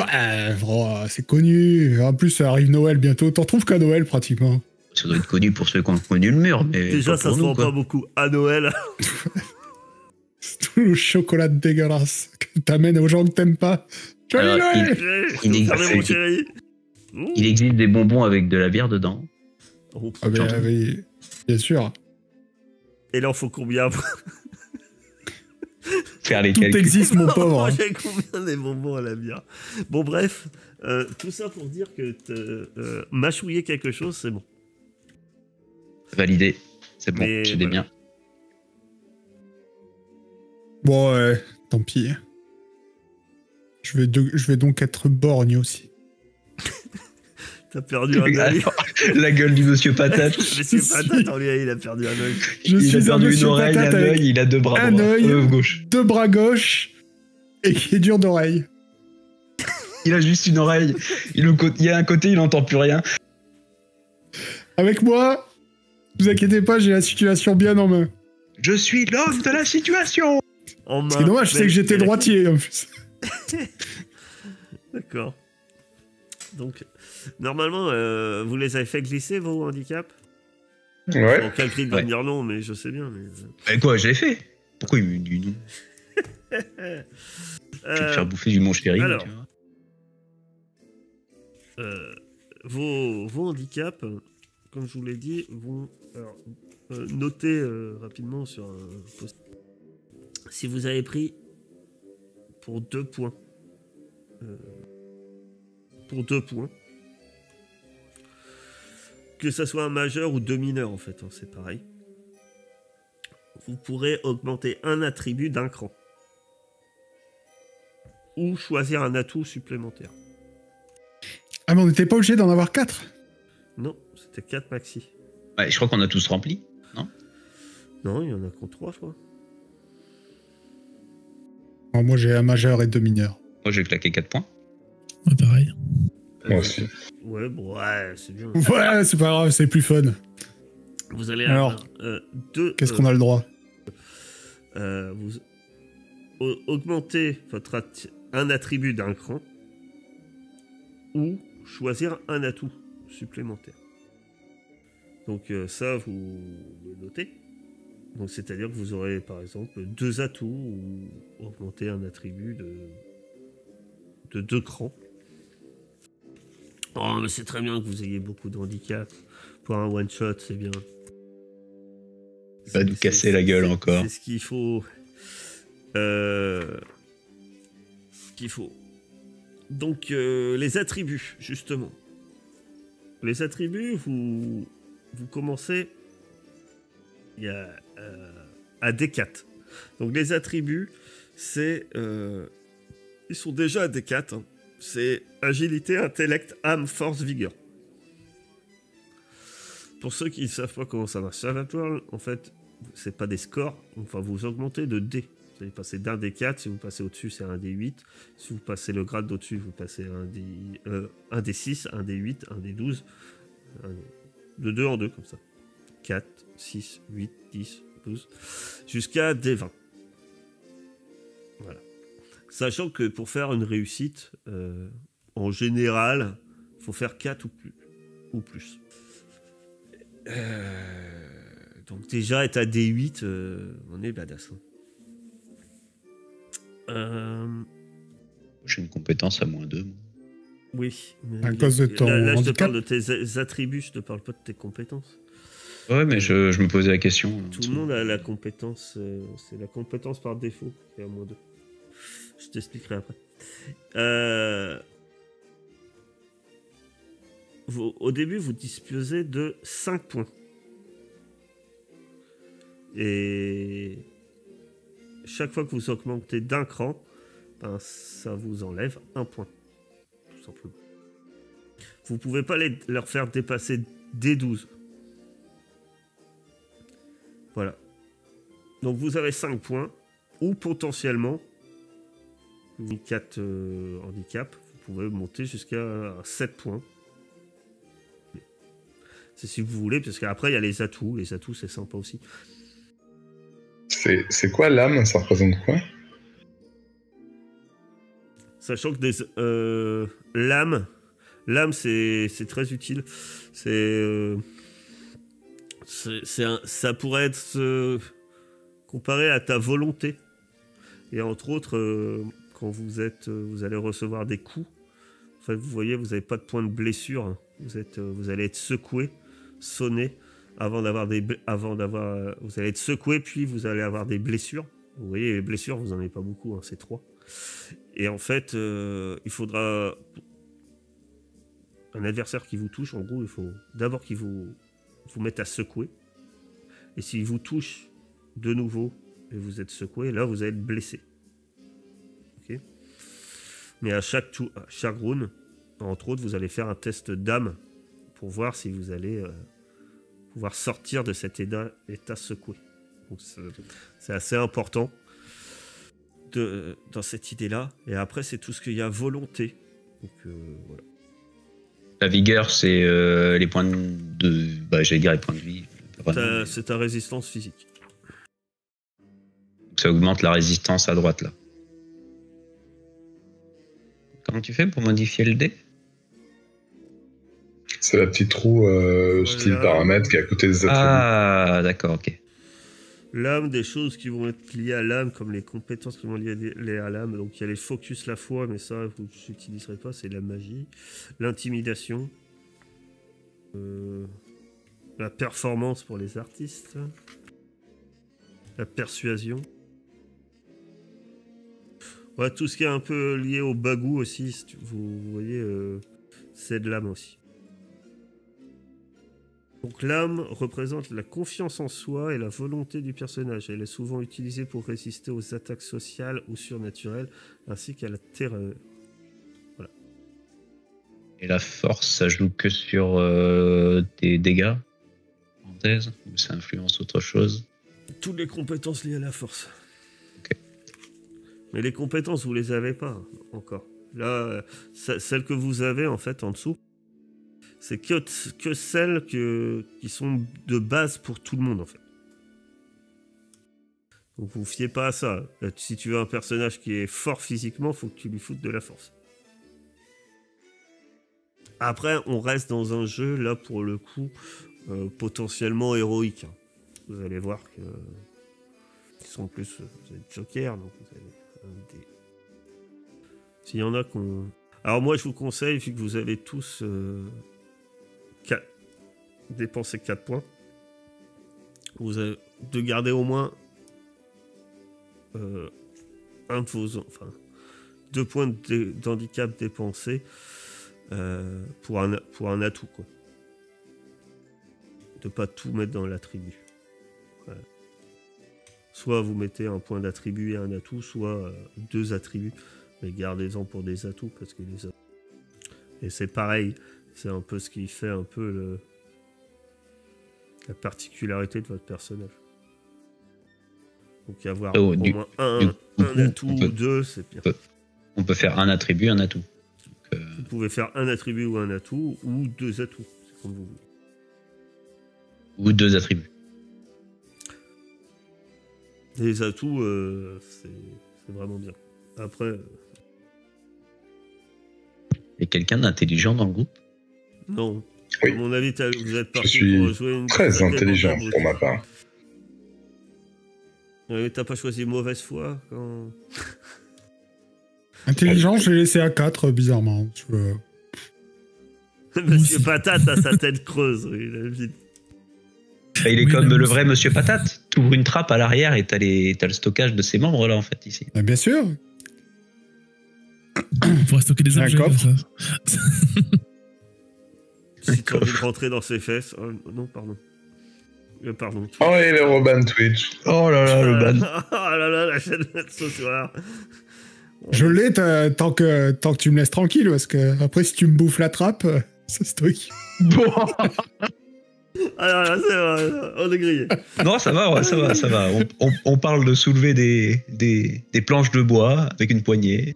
Bah, c'est connu. En plus, ça arrive Noël bientôt. T'en trouves qu'à Noël, pratiquement. Ça doit être connu pour ceux qui ont connu le mur. Mais Déjà, pas ça pour se nous, vend quoi. pas beaucoup à Noël. C'est tout le chocolat dégueulasse que t'amènes aux gens que t'aimes pas. Joyeux Alors, Noël Il est- Fermez, mon c'est- chéri. Il existe des bonbons avec de la bière dedans. Oh, Ah ben, oui, bien sûr. Et là, il faut combien pour Faire les Tout calculs. existe, mon pauvre. hein. manger combien des bonbons à la bière? Bon, bref, tout ça pour dire que mâchouiller quelque chose, c'est bon. Validé. C'est bon, Mais j'ai des voilà. biens. Bon, tant pis. Je vais donc être borgne aussi. T'as perdu un œil. La gueule du monsieur patate. Monsieur Patate, en lui, il a perdu un œil. Je Il a suis un perdu une monsieur oreille, patate un avec œil, il a deux bras un droits, œil. gauche. 2 bras gauches et qui est dur d'oreille. Il a juste une oreille. Il y a un côté, il n'entend plus rien. Avec moi, ne vous inquiétez pas, j'ai la situation bien en main. Je suis l'homme de la situation. En Ce qui est dommage, c'est que j'étais droitier en plus. D'accord. Donc, normalement, vous les avez fait glisser, vos handicaps? Ouais. Bon, Calcrid va Ouais. me dire non, mais je sais bien. Mais... Mais quoi, je l'ai fait. Pourquoi il me dit non? Je vais te faire bouffer du mon chéri. alors. tu vois. Vos handicaps, comme je vous l'ai dit, vont alors, noter rapidement sur un post. Si vous avez pris pour 2 points, que ça soit un majeur ou 2 mineurs en fait, hein, c'est pareil, vous pourrez augmenter un attribut d'un cran. ou choisir un atout supplémentaire. Ah, mais on n'était pas obligé d'en avoir 4? Non, c'était 4 maxi. Ouais, je crois qu'on a tous rempli. Non, il y en a qu'en 3, je crois. Alors, moi, j'ai un majeur et 2 mineurs. Moi, j'ai claqué 4 points. Ouais, pareil. Moi aussi. Ouais, bon, ouais, c'est bien. Ouais, c'est pas grave, c'est plus fun. Vous allez Alors, avoir deux... Qu'est-ce qu'on a le droit? Vous augmentez un attribut d'un cran ou choisir un atout supplémentaire. Donc ça, vous le notez. Donc c'est-à-dire que vous aurez par exemple 2 atouts ou augmenter un attribut de 2 crans. Oh, mais c'est très bien que vous ayez beaucoup de handicap. Pour un one-shot, c'est bien. Va nous casser la gueule encore. C'est ce qu'il faut. Ce qu'il faut. Donc, les attributs, justement. Les attributs, vous commencez à D4. Donc, les attributs, c'est... ils sont déjà à D4. Hein. C'est agilité, intellect, âme, force, vigueur. Pour ceux qui ne savent pas comment ça marche, Savage World, en fait, c'est pas des scores. Enfin, vous augmentez de D. Vous allez passer d'un D4. Si vous passez au-dessus, c'est un D8. Si vous passez le grade d'au-dessus, vous passez un D6, un D8, un D12. De 2 en 2, comme ça. 4, 6, 8, 10, 12. Jusqu'à D20. Voilà. Sachant que pour faire une réussite, en général, il faut faire 4 ou plus. Donc déjà, être à D8, on est badass. J'ai une compétence à -2. Oui. Mais À cause de ton là, je te handicap. parle de tes attributs, je te parle pas de tes compétences. Ouais, mais je me posais la question. Tout le monde a la compétence, c'est la compétence par défaut qui est à -2. Je t'expliquerai après. Au début, vous disposez de 5 points. Et chaque fois que vous augmentez d'un cran, ben, ça vous enlève 1 point. Tout simplement. Vous pouvez pas leur faire dépasser D12. Voilà. Donc vous avez 5 points, ou potentiellement, 4 handicap, vous pouvez monter jusqu'à 7 points. C'est si vous voulez, parce qu'après il y a les atouts. Les atouts, c'est sympa aussi. C'est quoi l'âme? Ça représente quoi? Sachant que l'âme, c'est très utile. Ça pourrait être comparé à ta volonté. Et entre autres, quand vous allez recevoir des coups, en fait, vous voyez, vous n'avez pas de point de blessure. Hein. Vous allez être secoué, sonné, vous allez être secoué, puis vous allez avoir des blessures. Vous voyez, les blessures, vous n'en avez pas beaucoup, hein, c'est 3. Et en fait, il faudra... Un adversaire qui vous touche, en gros, il faut d'abord qu'il vous mette à secouer. Et s'il vous touche de nouveau et vous êtes secoué, là, vous allez être blessé. Ok. Mais à chaque round, entre autres, vous allez faire un test d'âme pour voir si vous allez pouvoir sortir de cet état secoué. Donc, c'est assez important dans cette idée-là. Et après, c'est tout ce qu'il y a volonté. Donc, voilà. La vigueur, c'est les points de... j'allais dire les points de vie. C'est ta résistance physique. Donc, ça augmente la résistance à droite, là. Comment tu fais pour modifier le dé? C'est la petite roue style paramètre qui est à côté des attributs. Ah, d'accord, ok. L'âme, des choses qui vont être liées à l'âme, comme les compétences qui vont être liées à l'âme. Donc il y a les focus, la foi, mais ça, vous n'utiliserez pas, c'est la magie. L'intimidation. La performance pour les artistes. La persuasion. Ouais, tout ce qui est un peu lié au bagou aussi, vous voyez, c'est de l'âme aussi. Donc l'âme représente la confiance en soi et la volonté du personnage. Elle est souvent utilisée pour résister aux attaques sociales ou surnaturelles, ainsi qu'à la terreur. Voilà. Et la force, ça joue que sur des dégâts, parenthèse, ou ça influence autre chose? Toutes les compétences liées à la force. Ok. Mais les compétences, vous les avez pas encore. Là, celles que vous avez en fait en dessous, c'est que celles qui sont de base pour tout le monde en fait. Donc vous fiez pas à ça. Si tu veux un personnage qui est fort physiquement, faut que tu lui foutes de la force. Après, on reste dans un jeu là pour le coup potentiellement héroïque. Hein. Vous allez voir que ils sont plus vous avez Joker, donc vous avez des. S'il y en a qu'on. Alors moi je vous conseille, vu que vous avez tous dépenser 4 points, vous avez de garder au moins un de vos, enfin 2 points d'handicap dépensés pour un atout quoi. De pas tout mettre dans l'attribut. Voilà. Soit vous mettez un point d'attribut et un atout, soit 2 attributs, mais gardez-en pour des atouts parce que les atouts. Et c'est pareil, c'est un peu ce qui fait un peu la particularité de votre personnage. Donc avoir au moins un atout ou 2, c'est bien. On peut faire un attribut, un atout. Donc, vous pouvez faire un attribut ou un atout, ou 2 atouts, c'est comme vous voulez. Ou 2 attributs. Les atouts, c'est vraiment bien. Après... Et quelqu'un d'intelligent dans le groupe? Non. Oui. À mon avis, vous êtes parti Je pour suis jouer une très intelligent pour ma part. T'as pas choisi mauvaise foi quand... Intelligent, je l'ai laissé à 4, bizarrement. Monsieur Patate a sa tête creuse. Il est comme le vrai Monsieur Patate. T'ouvres une trappe à l'arrière et t'as le stockage de ses membres là en fait ici. Mais bien sûr. On pourrait stocker des objets comme ça. Si tu as envie de rentrer dans ses fesses... Oh, non, pardon. Pardon. Oh, et le Robin Twitch. Oh là là, le ban. Oh là là, la chaîne de ce soir. Je l'ai tant que tu me laisses tranquille, parce que après, si tu me bouffes la trappe, ça se truc. Bon. Alors là, c'est vrai, on est grillé. Non, ça va, ouais, ça va. On parle de soulever des planches de bois avec une poignée.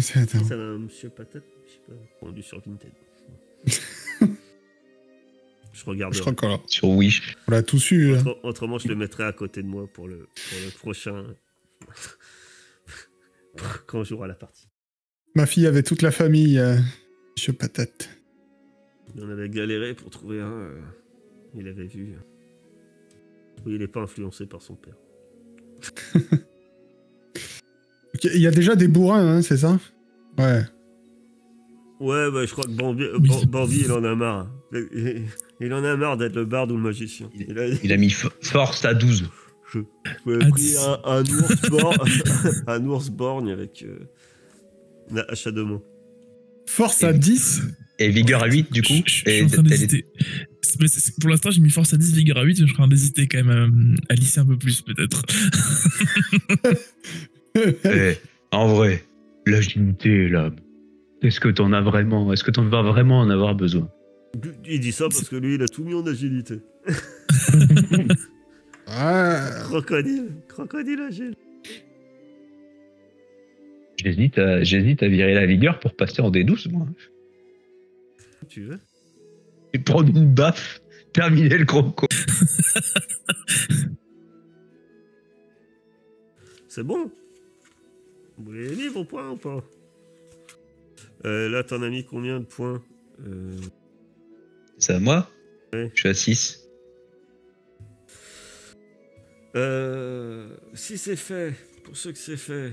C'est attends. Ça va, Monsieur Patate, je sais pas, rendu sur Vinted. Je regarde. Je crois qu'on l'a. Sur Wish. On l'a tous eu. Autrement, je le mettrai à côté de moi pour le prochain. Quand on jouera la partie. Ma fille avait toute la famille, Monsieur Patate. On avait galéré pour trouver un. Il avait vu. Oui, il n'est pas influencé par son père. Il y a déjà des bourrins, hein, c'est ça? Ouais. Ouais, bah, je crois que Bambi, il en a marre. Il en a marre d'être le barde ou le magicien. Il a mis force à 12. Je pouvais pris un ours borgne avec un achat de mots. Force à 10? Et vigueur à 8, du coup. Je suis en train d'hésiter. Pour l'instant, j'ai mis force à 10, vigueur à 8. Je suis en train d'hésiter quand même à lisser un peu plus, peut-être. En vrai, l'agilité, là. Est-ce que t'en as vraiment? Est-ce que t'en vas vraiment en avoir besoin? Il dit ça parce que lui, il a tout mis en agilité. Crocodile agile. J'hésite à virer la vigueur pour passer en D12, moi. Tu veux? Et prendre une baffe, terminer le croco. C'est bon. Vous voulez les livres au point ou pas? Là, t'en as mis combien de points? C'est à moi? Ouais. Je suis à 6. Si c'est fait, pour ceux que c'est fait,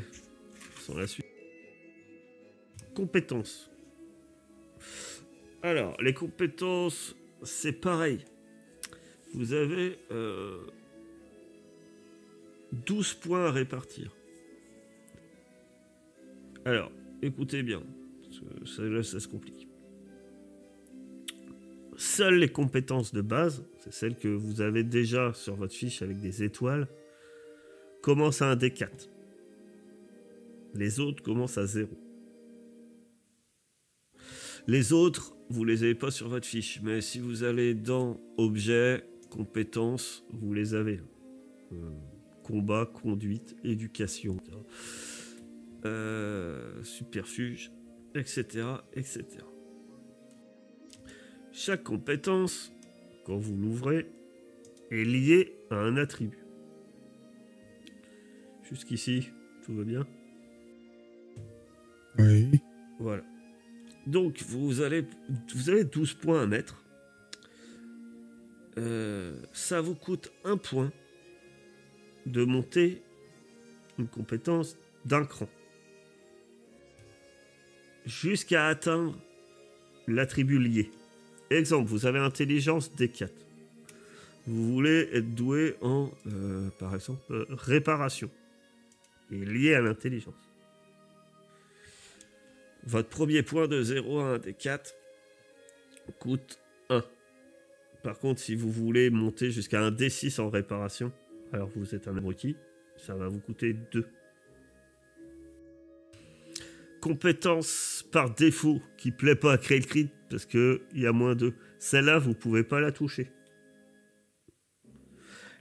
sans la suite. Compétences. Alors, les compétences, c'est pareil. Vous avez 12 points à répartir. Alors, écoutez bien, parce que ça se complique. Seules les compétences de base, c'est celles que vous avez déjà sur votre fiche avec des étoiles, commencent à un D4. Les autres commencent à 0. Les autres, vous les avez pas sur votre fiche, mais si vous allez dans Objets, Compétences, vous les avez. Combat, conduite, éducation, superfuge, etc., etc. Chaque compétence, quand vous l'ouvrez, est liée à un attribut. Jusqu'ici, tout va bien? Oui. Voilà. Donc, vous avez 12 points à mettre. Ça vous coûte 1 point de monter une compétence d'un cran. Jusqu'à atteindre l'attribut lié. Exemple, vous avez intelligence D4. Vous voulez être doué en, par exemple, réparation. Et lié à l'intelligence. Votre premier point de 0 à 1 D4 coûte 1. Par contre, si vous voulez monter jusqu'à un D6 en réparation, alors vous êtes un abruti, ça va vous coûter 2. Compétence par défaut qui plaît pas à créer le crit parce qu'il y a moins 2. Celle-là, vous pouvez pas la toucher.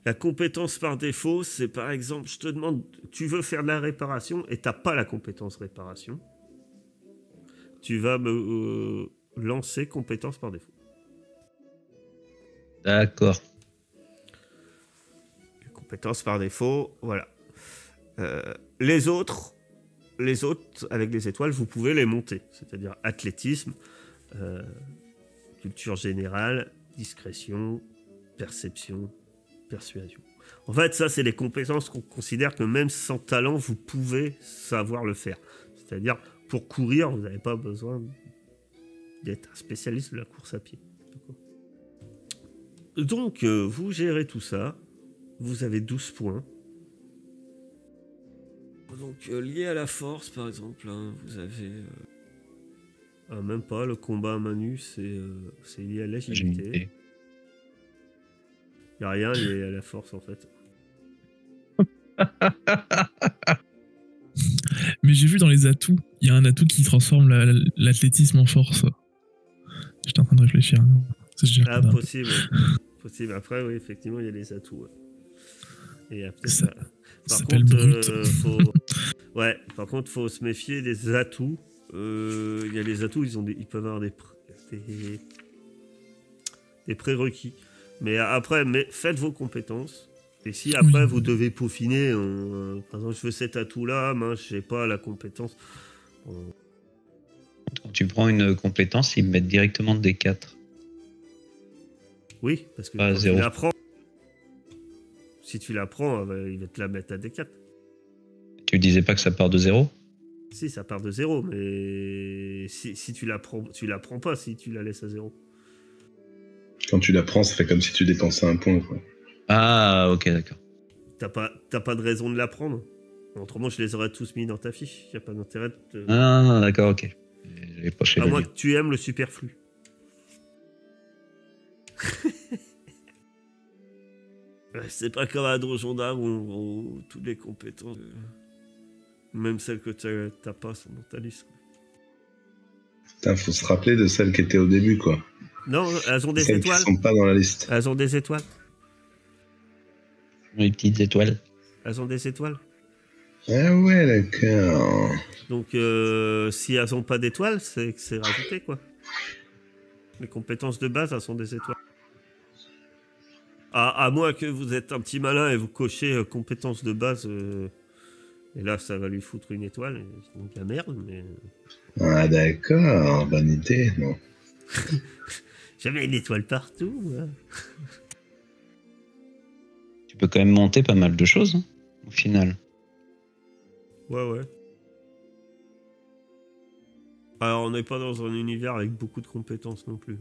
La compétence par défaut, c'est par exemple, je te demande, tu veux faire de la réparation et t'as pas la compétence réparation. Tu vas me lancer compétence par défaut. D'accord. Compétence par défaut, voilà. Les autres, avec les étoiles, vous pouvez les monter. C'est-à-dire athlétisme, culture générale, discrétion, perception, persuasion. En fait, ça, c'est les compétences qu'on considère que même sans talent, vous pouvez savoir le faire. C'est-à-dire, pour courir, vous n'avez pas besoin d'être un spécialiste de la course à pied. Donc, vous gérez tout ça. Vous avez 12 points. Donc, lié à la force, par exemple, hein, vous avez... même pas, le combat à main nue, c'est lié à l'agilité. Il n'y a rien lié à la force, en fait. Mais j'ai vu dans les atouts, il y a un atout qui transforme l'athlétisme en force. J'étais en train de réfléchir. Ah, possible. Possible. Après, oui, effectivement, il y a les atouts. Ouais. Et après, ça s'appelle brut. Ouais, par contre, faut se méfier des atouts. Il y a les atouts, ils peuvent avoir des prérequis. Mais après, faites vos compétences. Et si après, vous devez peaufiner, par exemple, je veux cet atout-là, mince, j'ai pas la compétence. Quand tu prends une compétence, ils me mettent directement des 4. Oui, parce que quand tu l'apprends, si tu l'apprends, il va te la mettre à D4. Tu disais pas que ça part de 0 ? Si, ça part de 0, mais si tu l'apprends pas si tu la laisses à 0. Quand tu l'apprends, ça fait comme si tu dépensais un point, quoi. Ah, ok, d'accord. T'as pas de raison de l'apprendre. Autrement, je les aurais tous mis dans ta fiche. Y a pas d'intérêt de... Ah, d'accord, ok. À moins que tu aimes le superflu. C'est pas comme à Donjon d'Arc où toutes les compétences, même celles que t'as pas, sont dans ta liste. Putain, faut se rappeler de celles qui étaient au début, quoi. Non, elles ont des celles étoiles. Qui sont pas dans la liste. Elles ont des étoiles. Les petites étoiles. Elles ont des étoiles. Ah ouais, d'accord. Donc, si elles ont pas d'étoiles, c'est que c'est rajouté, quoi. Les compétences de base, elles sont des étoiles. À moins que vous êtes un petit malin et vous cochez compétences de base, et là, ça va lui foutre une étoile, et donc la merde, mais... Ah d'accord, bonne idée, non. J'avais une étoile partout, ouais. Tu peux quand même monter pas mal de choses, hein, au final. Ouais. Alors, on n'est pas dans un univers avec beaucoup de compétences non plus.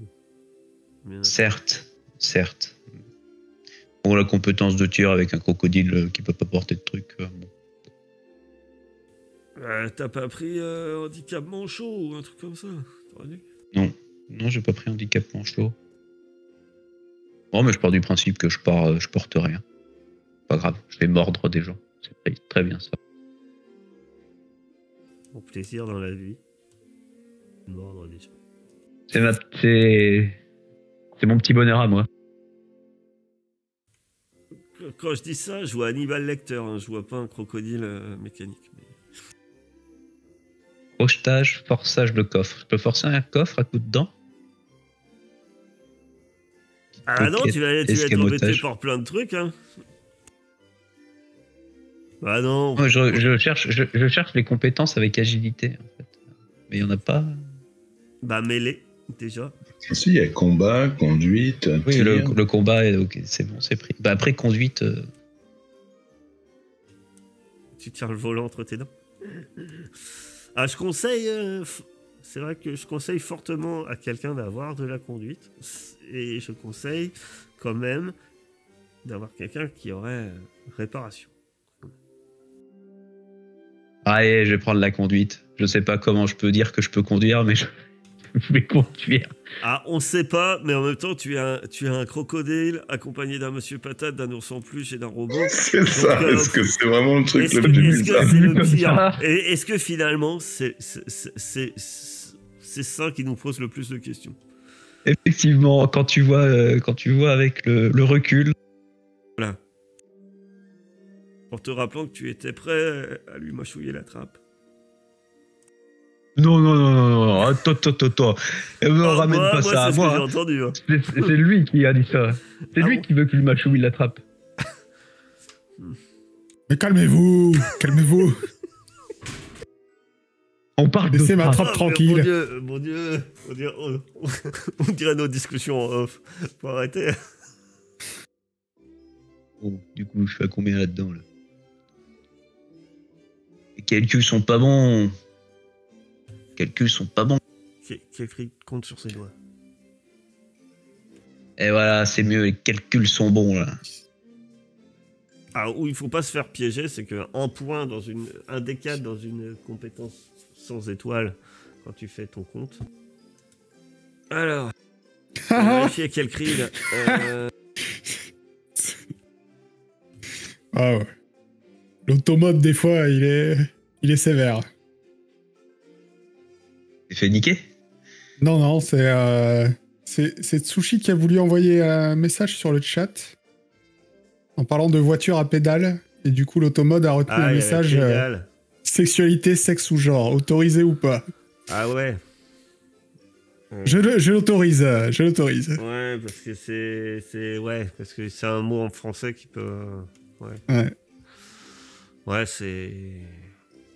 Certes. Pour la compétence de tir avec un crocodile qui peut pas porter de trucs. Bon. T'as pas pris handicap manchot ou un truc comme ça? T'aurais dû. Non, j'ai pas pris handicap manchot. Non, mais je pars du principe que je porte rien. Pas grave, je vais mordre des gens. C'est très bien ça. Mon plaisir dans la vie. Mordre des gens. C'est mon petit bonheur à moi. Quand je dis ça, je vois Hannibal Lecter, hein, je vois pas un crocodile mécanique. Mais... Crochetage, forçage de coffre. Je peux forcer un coffre à coup de dents? Ah non, tu vas être embêté par plein de trucs, hein. Bah non. Je cherche les compétences avec agilité, en fait. Mais il y en a pas. Bah mêlée, déjà. Si, il y a combat, conduite. Oui, le combat, ok, c'est bon, c'est pris. Bah après, conduite. Tu tiens le volant entre tes dents. Ah, je conseille. C'est vrai que je conseille fortement à quelqu'un d'avoir de la conduite. Et je conseille quand même d'avoir quelqu'un qui aurait réparation. Allez, je vais prendre la conduite. Je sais pas comment je peux dire que je peux conduire, mais je vais conduire. Ah, on sait pas, mais en même temps, tu as un crocodile accompagné d'un monsieur patate, d'un ours en peluche et d'un robot. C'est ça, est-ce que c'est vraiment le truc le plus bizarre? Est-ce que c'est le pire? Et est-ce que finalement, c'est ça qui nous pose le plus de questions? Effectivement, quand tu vois avec le recul. Voilà. En te rappelant que tu étais prêt à lui mâchouiller la trappe. Non. Attends. Ne me ramène pas ça à moi. J'ai entendu. Hein. C'est lui qui a dit ça. C'est lui qui veut que je lui mâchouille la trappe. Mais calmez-vous. On parle de laissez ma trappe tranquille. Mon Dieu, on dirait nos discussions en off. Faut arrêter. Bon, du coup, je fais à combien là-dedans là? Les calculs sont pas bons. Quelqu'un compte sur ses doigts. Et voilà, c'est mieux, les calculs sont bons là. Alors, où il faut pas se faire piéger, c'est qu'un point un des 4 dans une compétence sans étoile, quand tu fais ton compte. Alors, on va vérifier quel cri là. Ah ouais. L'automate, des fois, il est sévère. Tu fait niquer? Non, c'est Tsushi qui a voulu envoyer un message sur le chat en parlant de voiture à pédale. Et du coup, l'automode a retenu un message sexualité, sexe ou genre, autorisé ou pas. Ah ouais. Je l'autorise. Ouais, parce que c'est un mot en français qui peut. Ouais, c'est.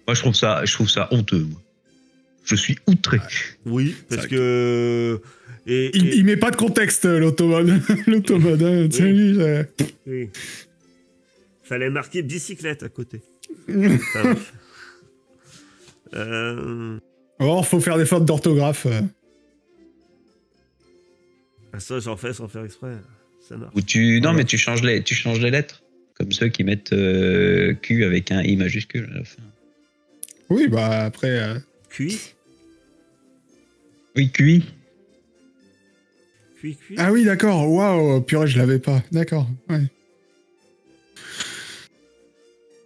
Moi, je trouve ça honteux. Moi. Je suis outré. Oui, parce que. Il met pas de contexte, l'automode. L'automode, hein, oui. Oui. Fallait marquer bicyclette à côté. Oh, faut faire des fautes d'orthographe. Ah, ça, j'en fais sans faire exprès. Ça marche. Non, mais tu changes les lettres. Comme ceux qui mettent Q avec un I majuscule à la fin. Oui, bah après. QI. Oui, QI. QI. Ah oui, d'accord. Waouh, purée, je l'avais pas. D'accord, ouais.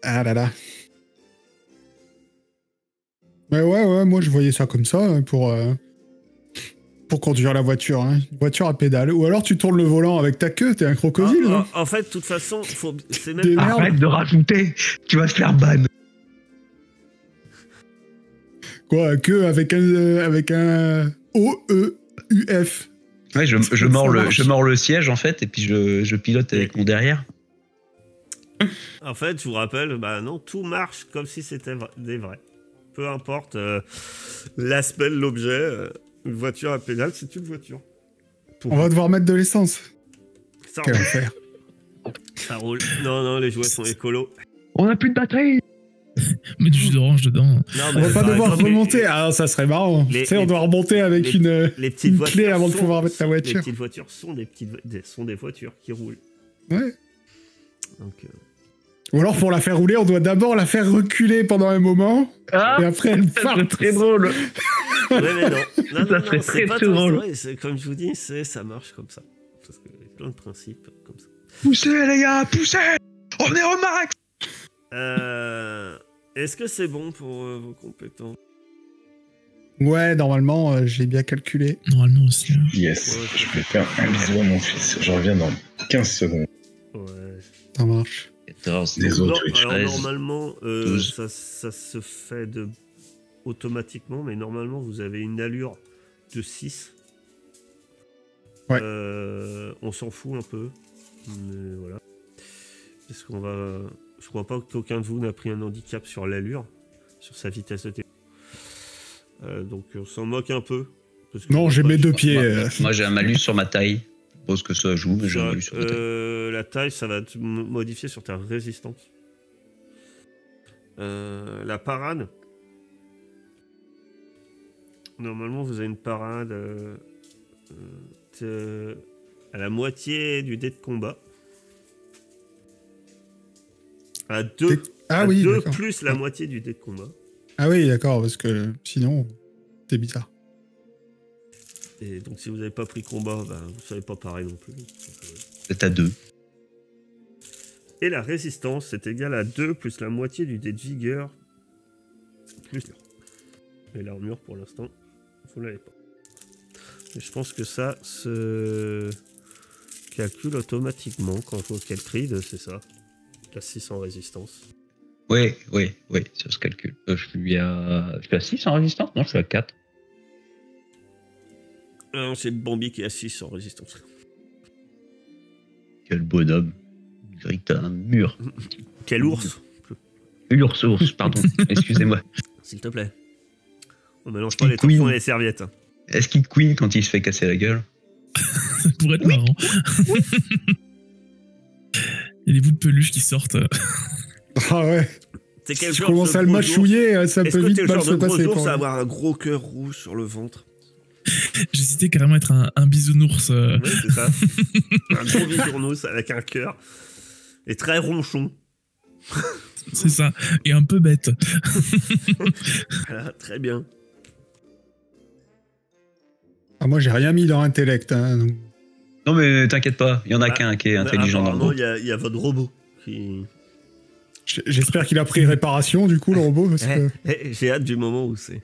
Ah là là. Mais ouais, moi je voyais ça comme ça hein, pour conduire la voiture. Hein. Une voiture à pédale. Ou alors tu tournes le volant avec ta queue, t'es un crocodile. En fait, de toute façon, c'est même. Arrête de rajouter, tu vas te faire ban. Quoi, queue avec un O-E-U-F. Ouais, je mords le siège en fait, et puis je pilote avec mon derrière. En fait, je vous rappelle, bah non, tout marche comme si c'était des vrais. Peu importe l'aspect de l'objet, une voiture à pédale, c'est une voiture. On va devoir mettre de l'essence. Ça Quel enfer. Ça roule. Non, les jouets sont écolos. On a plus de batterie. Mets du jus d'orange dedans. Non, on va pas devoir remonter. Ah, ça serait marrant. Tu sais, on doit remonter avec une clé avant de pouvoir mettre la voiture. Les petites voitures sont des voitures qui roulent. Ouais. Donc, Ou alors, pour la faire rouler, on doit d'abord la faire reculer pendant un moment. Et après, elle part. C'est très drôle. Ouais, mais non, ça serait c'est pas très drôle. Comme je vous dis, ça marche comme ça. Parce qu'il y a plein de principes comme ça. Poussez les gars, poussez. On est au max. Est-ce que c'est bon pour vos compétences? Ouais, normalement, j'ai bien calculé. Normalement aussi. Yes, Ouais, je vais faire un bisou à mon fils. Je reviens dans 15 secondes. Ouais. Ça marche. 14, Désolé. Alors 13. normalement, 12. ça se fait automatiquement, mais normalement vous avez une allure de 6. Ouais. On s'en fout un peu, mais voilà. Est-ce qu'on va... Je crois pas qu'aucun de vous n'a pris un handicap sur l'allure, sur sa vitesse de déplacement. Donc on s'en moque un peu. Parce que Non, j'ai mes 2 pieds. Moi, j'ai un malus sur ma taille. Je suppose que ça joue, mais j'ai un malus sur ma taille. La taille, ça va te modifier sur ta résistance. La parade. Normalement, vous avez une parade à la moitié du dé de combat. À 2 Ah oui, d'accord. plus la moitié du dé de combat. Ah oui, d'accord, parce que sinon, c'est bizarre. Et donc, si vous n'avez pas pris combat, bah, vous ne savez pas pareil non plus. C'est à 2. Et la résistance, c'est égal à 2 plus la moitié du dé de vigueur. Plus... Et l'armure, pour l'instant, vous ne l'avez pas. Et je pense que ça se calcule automatiquement quand je vois quel crid, c'est ça. La 6 en résistance. Oui, ça se calcule. Je suis à 6 en résistance? Non, je suis à 4. Non, c'est Bambi qui est à 6 en résistance. Quel bonhomme. Il grite un mur. Quel ours, Ours, pardon. Excusez-moi. s'il te plaît. On mélange pas Il les torchons queen. et les serviettes. Est-ce qu'il queen quand il se fait casser la gueule? Ça pourrait être marrant. Il y a des bouts de peluche qui sortent. Ah ouais. C'est quel Si je genre commence de à le gros mâchouiller, ça Est-ce peut que vite t'es le mal genre se de gros passer. ours pour à lui. avoir un gros cœur rouge sur le ventre? J'hésitais carrément à être un bisounours. Oui, c'est ça. Un gros bisounours avec un cœur. Et très ronchon. C'est ça. Et un peu bête. Voilà, très bien. Ah, moi, j'ai rien mis dans intellect. Hein, donc. Non, mais t'inquiète pas. Il y en a qu'un qui est intelligent dans le Apparemment, groupe. il y a votre robot qui... J'espère qu'il a pris réparation, du coup, le robot. Parce que... J'ai hâte du moment où c'est...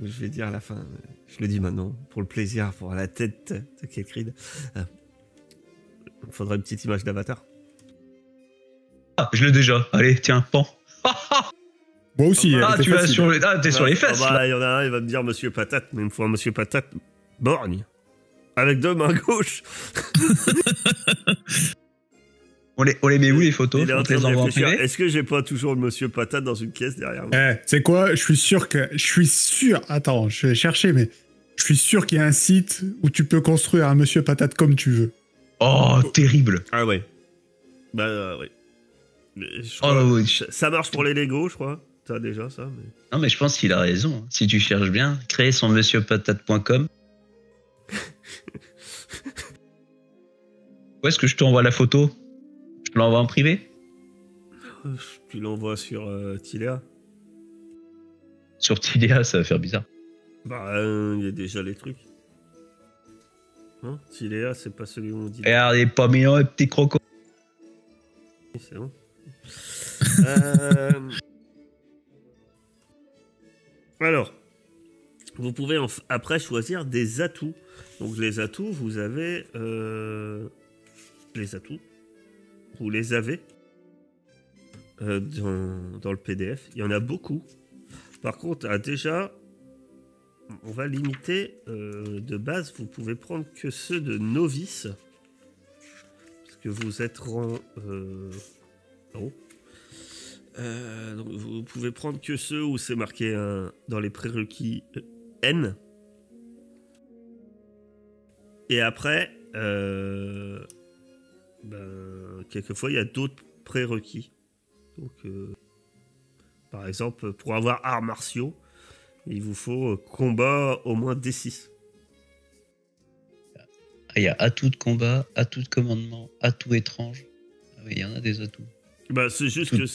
Où je vais dire à la fin. Je le dis maintenant. Pour le plaisir, pour la tête de Kelkrid. Il faudrait une petite image d'avatar. Ah, je l'ai déjà. Allez, tiens, pan. Moi aussi. Ah, elle était tu l'as facile. sur les... Ah, t'es sur les fesses. Ah là. bah, il y en a un, il va me dire Monsieur Patate, mais il me faut un Monsieur Patate borgne. Avec 2 mains gauches. On les met où, les photos? Il est en On te train les de envoie en réfléchir. privé? Est-ce que j'ai pas toujours le Monsieur Patate dans une caisse derrière moi? C'est quoi? Je suis sûr. Attends, je vais chercher, mais je suis sûr qu'il y a un site où tu peux construire un Monsieur Patate comme tu veux. Oh, terrible. Ah ouais. Bah ouais. Je Oh, crois- oui. Ça marche pour les Lego, je crois. T'as déjà ça, mais... Non, mais je pense qu'il a raison. Si tu cherches bien, créer son monsieurpatate.com. Où est-ce que je t'envoie la photo? Je te l'envoie en privé? Tu l'envoies sur Tilea. Sur Tidea, ça va faire bizarre. Bah, il y a déjà les trucs. Hein, Tilea, c'est pas celui où on dit... Regarde, il est pas mignon, le petit croco. C'est bon. Alors, vous pouvez après choisir des atouts. Donc les atouts, vous avez les atouts. Vous les avez dans le PDF. Il y en a beaucoup. Par contre, déjà, on va limiter de base. Vous pouvez prendre que ceux de novice. Parce que vous êtes rang... haut. Donc vous pouvez prendre que ceux où c'est marqué dans les prérequis N. Et après, quelquefois il y a d'autres prérequis. Donc, par exemple, pour avoir arts martiaux, il vous faut combat au moins D6. Il y a atout de combat, atout de commandement, atout étrange. Ah oui, il y en a des atouts. Bah, c'est juste que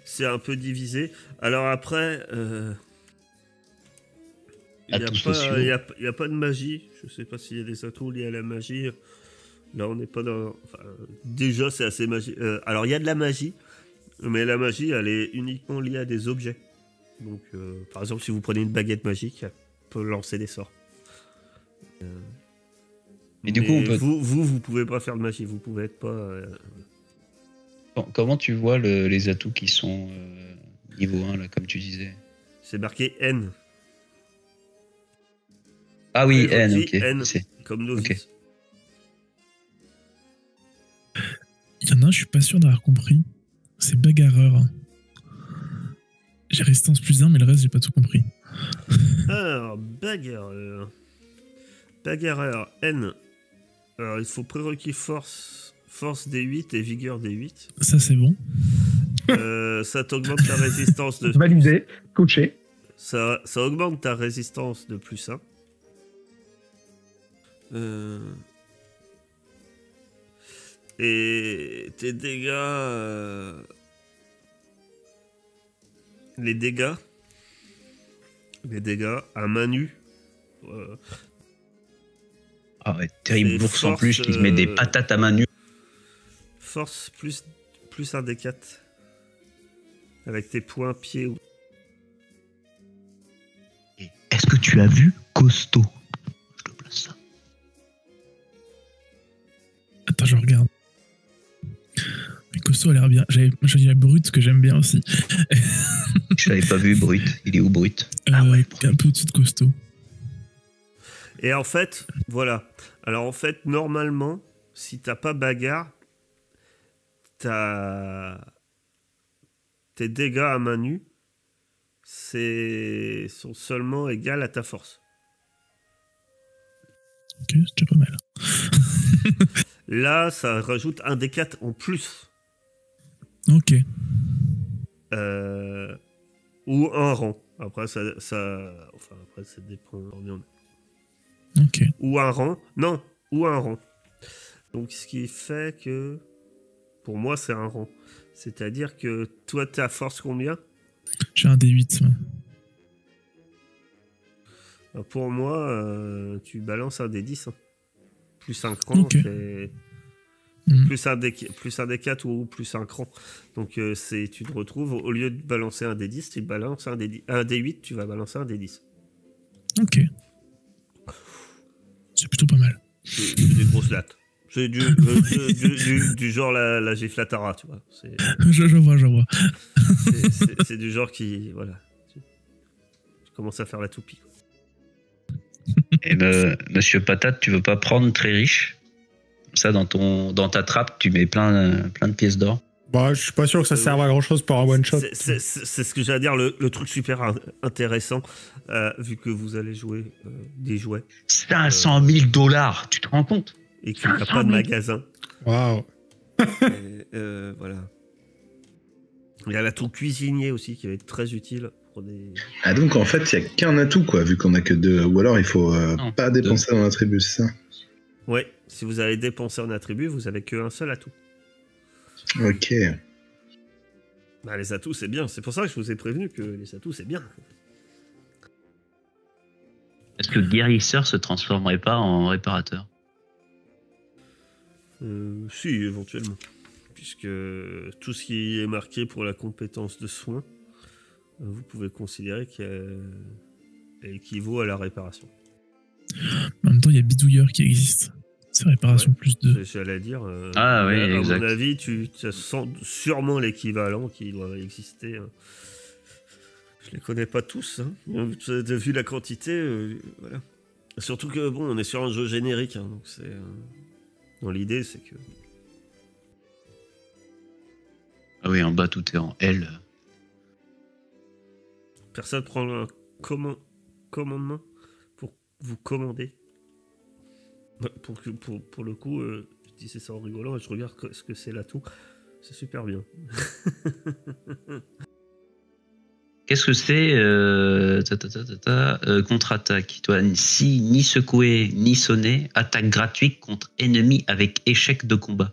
c'est un peu divisé. Alors après, atouts sociaux. Il n'y a pas de magie. Je sais pas s'il y a des atouts liés à la magie. Là, on n'est pas dans... Enfin, déjà, c'est assez magique. Alors, il y a de la magie, mais la magie, elle est uniquement liée à des objets. Donc, par exemple, si vous prenez une baguette magique, elle peut lancer des sorts. Et du coup, on peut... vous pouvez pas faire de magie. Vous pouvez être pas... Comment tu vois les atouts qui sont niveau 1, là, comme tu disais? C'est marqué N. Ah oui, N, N, ok. N, comme novice. Okay. Il y en a un, je suis pas sûr d'avoir compris. C'est bagarreur. J'ai résistance +1, mais le reste, j'ai pas tout compris. Alors, bagarreur. Bagarreur, N. Alors, il faut prérequis force D8 et vigueur D8. Ça, c'est bon. Ça t'augmente ta résistance de... Validé, coaché. Ça augmente ta résistance de +1. Et tes dégâts... Les dégâts à main nue. Ah ouais, terrible C'est bourse en force, plus qui se met des patates à main nue. Force plus un D4. Avec tes poings, pieds ou... Est-ce que tu as vu Costaud? Je te place ça. Attends, je regarde. Mais Costaud a l'air bien. J'ai dit Brut, que j'aime bien aussi. Je l'avais pas vu, Brut. Il est où, Brut? Un peu au-dessus de Costaud. Et en fait, voilà. Alors en fait, normalement, si t'as pas bagarre, tes dégâts à main nue sont seulement égales à ta force. Ok, c'est déjà pas mal. Là, ça rajoute un D4 en plus. Ok. Ou un rang. Après, ça dépend. Ok. Ou un rang. Non, ou un rang. Donc, ce qui fait que... Pour moi, c'est un rang. C'est-à-dire que toi, t'as force combien? J'ai un D8. Alors, pour moi, tu balances un D10. Hein. Plus un cran, Ok. c'est... Plus un D4 ou plus un cran. Donc, tu te retrouves, au lieu de balancer un D10, tu balances un D8, tu vas balancer un D10. Ok. C'est plutôt pas mal. C'est des grosses lattes. C'est du genre la Giflatara, tu vois. Je vois. C'est du genre qui... Voilà. Tu commences à faire la toupie. Et Monsieur Patate, tu veux pas prendre très riche? Comme ça, dans ta trappe, tu mets plein de pièces d'or. Bah, je suis pas sûr que ça serve à grand chose pour un one shot. C'est ce que j'allais dire, le truc super intéressant, vu que vous allez jouer des jouets. 500 000 $, tu te rends compte? Et qu'il n'y a pas de magasin. Waouh. Voilà. Il y a l'atout cuisinier aussi qui va être très utile pour des... Ah donc en fait il n'y a qu'un atout quoi, vu qu'on a que 2. Ou alors il faut pas dépenser dans l'attribut, c'est ça? Ouais, si vous avez dépensé en attribut, vous avez qu'un seul atout. Ok. Bah, les atouts c'est bien, c'est pour ça que je vous ai prévenu que les atouts c'est bien. Est-ce que le guérisseur se transformerait pas en réparateur? Si, éventuellement. Puisque tout ce qui est marqué pour la compétence de soin, vous pouvez considérer qu'elle équivaut à la réparation. En même temps, il y a Bidouilleur qui existe. C'est réparation plus 2. J'allais dire. Ah oui, à exact. mon avis, tu sens sûrement l'équivalent qui doit exister. Je les connais pas tous. Hein. Vu la quantité, voilà. Surtout que bon, on est sur un jeu générique, hein, donc c'est. Dans l'idée, c'est que. Ah oui, en bas tout est en L. Personne prend un commandement pour vous commander. Pour le coup, je disais ça en rigolant et je regarde ce que c'est l'atout. C'est super bien. Qu'est-ce que c'est contre-attaque. Toi, ni secouer, ni sonner, attaque gratuite contre ennemi avec échec de combat.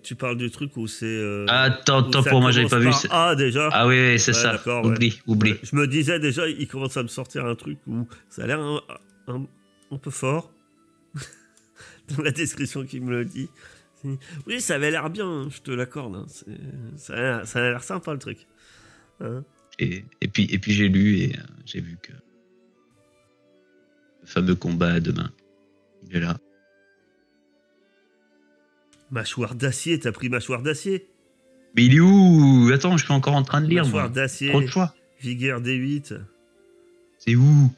Tu parles du truc où c'est... Attends, où ça pour moi, j'avais pas vu. commence par A déjà. Ah oui, c'est Ouais, ça. d'accord, Oublie. Ouais, je me disais déjà, il commence à me sortir un truc où ça a l'air un peu fort. Dans la description qu'il me le dit. Oui, ça avait l'air bien, je te l'accorde. Hein. Ça a l'air sympa le truc. Hein. Et puis j'ai lu et j'ai vu que le fameux combat demain, il est là. Mâchoire d'acier, t'as pris mâchoire d'acier. Mais il est où? Attends, je suis encore en train de lire. Mâchoire Moi. d'acier. Trop de choix. Vigueur D8. C'est où?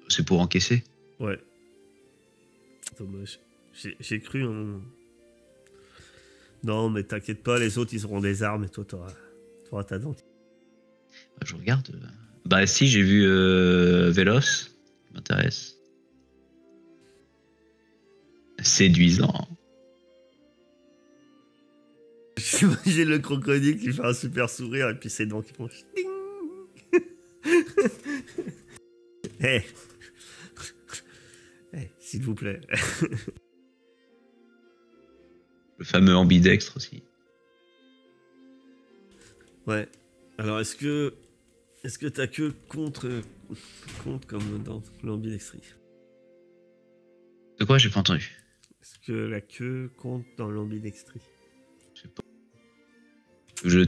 C'est pour encaisser. Ouais. Dommage. J'ai cru en... Non, mais t'inquiète pas, les autres, ils auront des armes et toi, t'auras ta dent. Je regarde. Bah si, j'ai vu Vélos. Ça m'intéresse. Séduisant. J'imagine le crocodile qui fait un super sourire et puis ses dents qui font... Hé s'il vous plaît. Le fameux ambidextre aussi. Ouais. Alors, est-ce que ta queue compte comme dans l'ambidextrie? De quoi? J'ai pas entendu. Est-ce que la queue compte dans l'ambidextrie? Je sais pas. Tu veux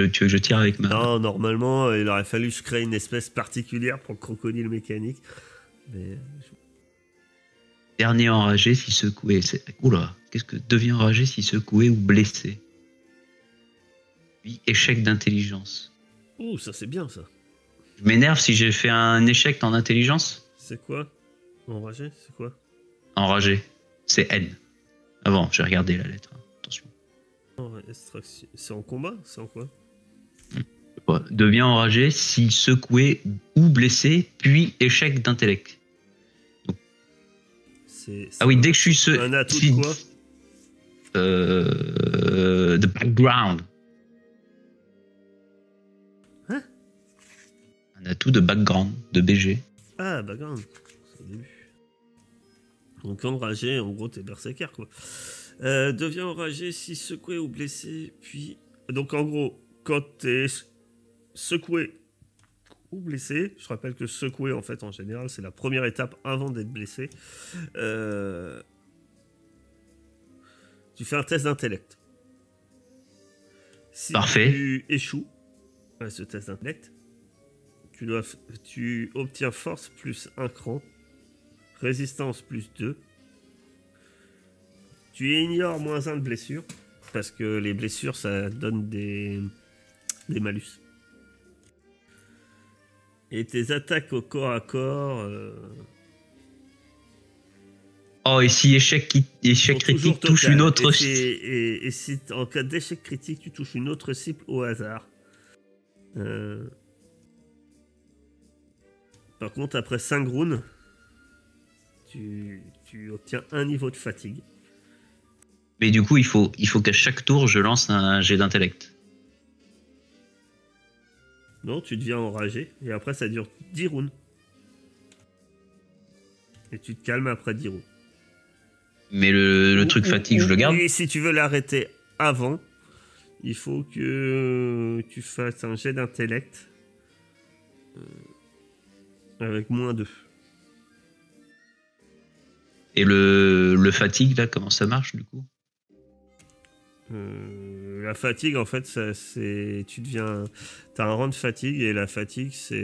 que je tire avec ma... Non, normalement, il aurait fallu que je crée une espèce particulière pour le crocodile mécanique. Mais... Dernier enragé si secoué. Oula, qu'est-ce que devient enragé si secoué ou blessé? Puis échec d'intelligence. Ouh, ça c'est bien ça. Je m'énerve si j'ai fait un échec en intelligence. C'est quoi? Enragé, c'est quoi? Enragé. C'est N. Avant, j'ai regardé la lettre. Attention. C'est en combat? C'est en quoi? Devient enragé si secoué ou blessé, puis échec d'intellect. Ah oui, dès que je suis... un atout de quoi? The background. Hein? Un atout de background, de BG. Ah, background. C'est le début. Donc enragé, en gros, t'es berserker, quoi. Devient enragé si secoué ou blessé, puis... Donc en gros, quand t'es secoué ou blessé, je rappelle que secoué, en fait, en général, c'est la première étape avant d'être blessé. Tu fais un test d'intellect. Si Parfait. tu échoues à ce test d'intellect, tu obtiens force plus 1 cran, résistance plus 2. Tu ignores moins 1 de blessure, parce que les blessures, ça donne des malus. Et tes attaques au corps à corps... Oh, et si échec critique touche une autre... Et si en cas d'échec critique, tu touches une autre cible au hasard. Par contre, après 5 rounds, tu obtiens un niveau de fatigue. Mais du coup, il faut qu'à chaque tour, je lance un jet d'intellect. Non, tu deviens enragé, et après ça dure 10 rounds. Et tu te calmes après 10 rounds. Mais le truc fatigue, je le garde. Et si tu veux l'arrêter avant, il faut que tu fasses un jet d'intellect avec moins 2. Et le fatigue, là, comment ça marche, du coup? La fatigue, en fait, c'est tu deviens... T'as un rang de fatigue, et la fatigue, c'est...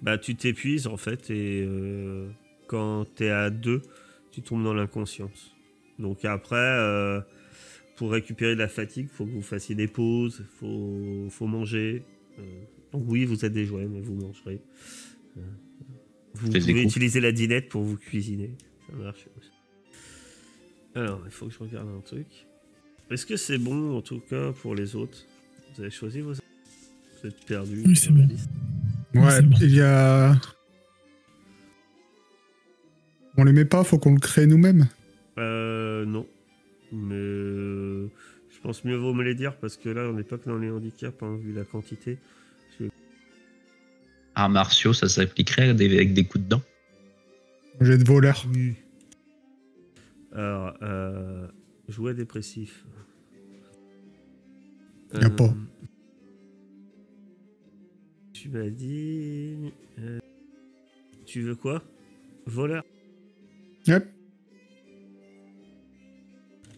Bah, tu t'épuises, en fait, et quand t'es à 2, tu tombes dans l'inconscience. Donc après, pour récupérer de la fatigue, faut que vous fassiez des pauses, faut manger. Donc oui, vous êtes des jouets, mais vous mangerez. Vous pouvez utiliser la dinette pour vous cuisiner. Ça marche aussi. Alors, il faut que je regarde un truc. Est-ce que c'est bon, en tout cas, pour les autres? Vous avez choisi vos... Vous êtes perdus. Oui, c'est bon. Ouais, bon. il y a... On les met pas, faut qu'on le crée nous-mêmes. Non. Mais je pense mieux vaut me les dire, parce que là, on n'est pas que dans les handicaps, hein, vu la quantité. Arts martiaux, ça s'appliquerait avec des coups de dents? J'ai de voleur. Oui. Alors, jouet dépressif. Y a pas. Tu m'as dit... tu veux quoi? Voleur? Yep.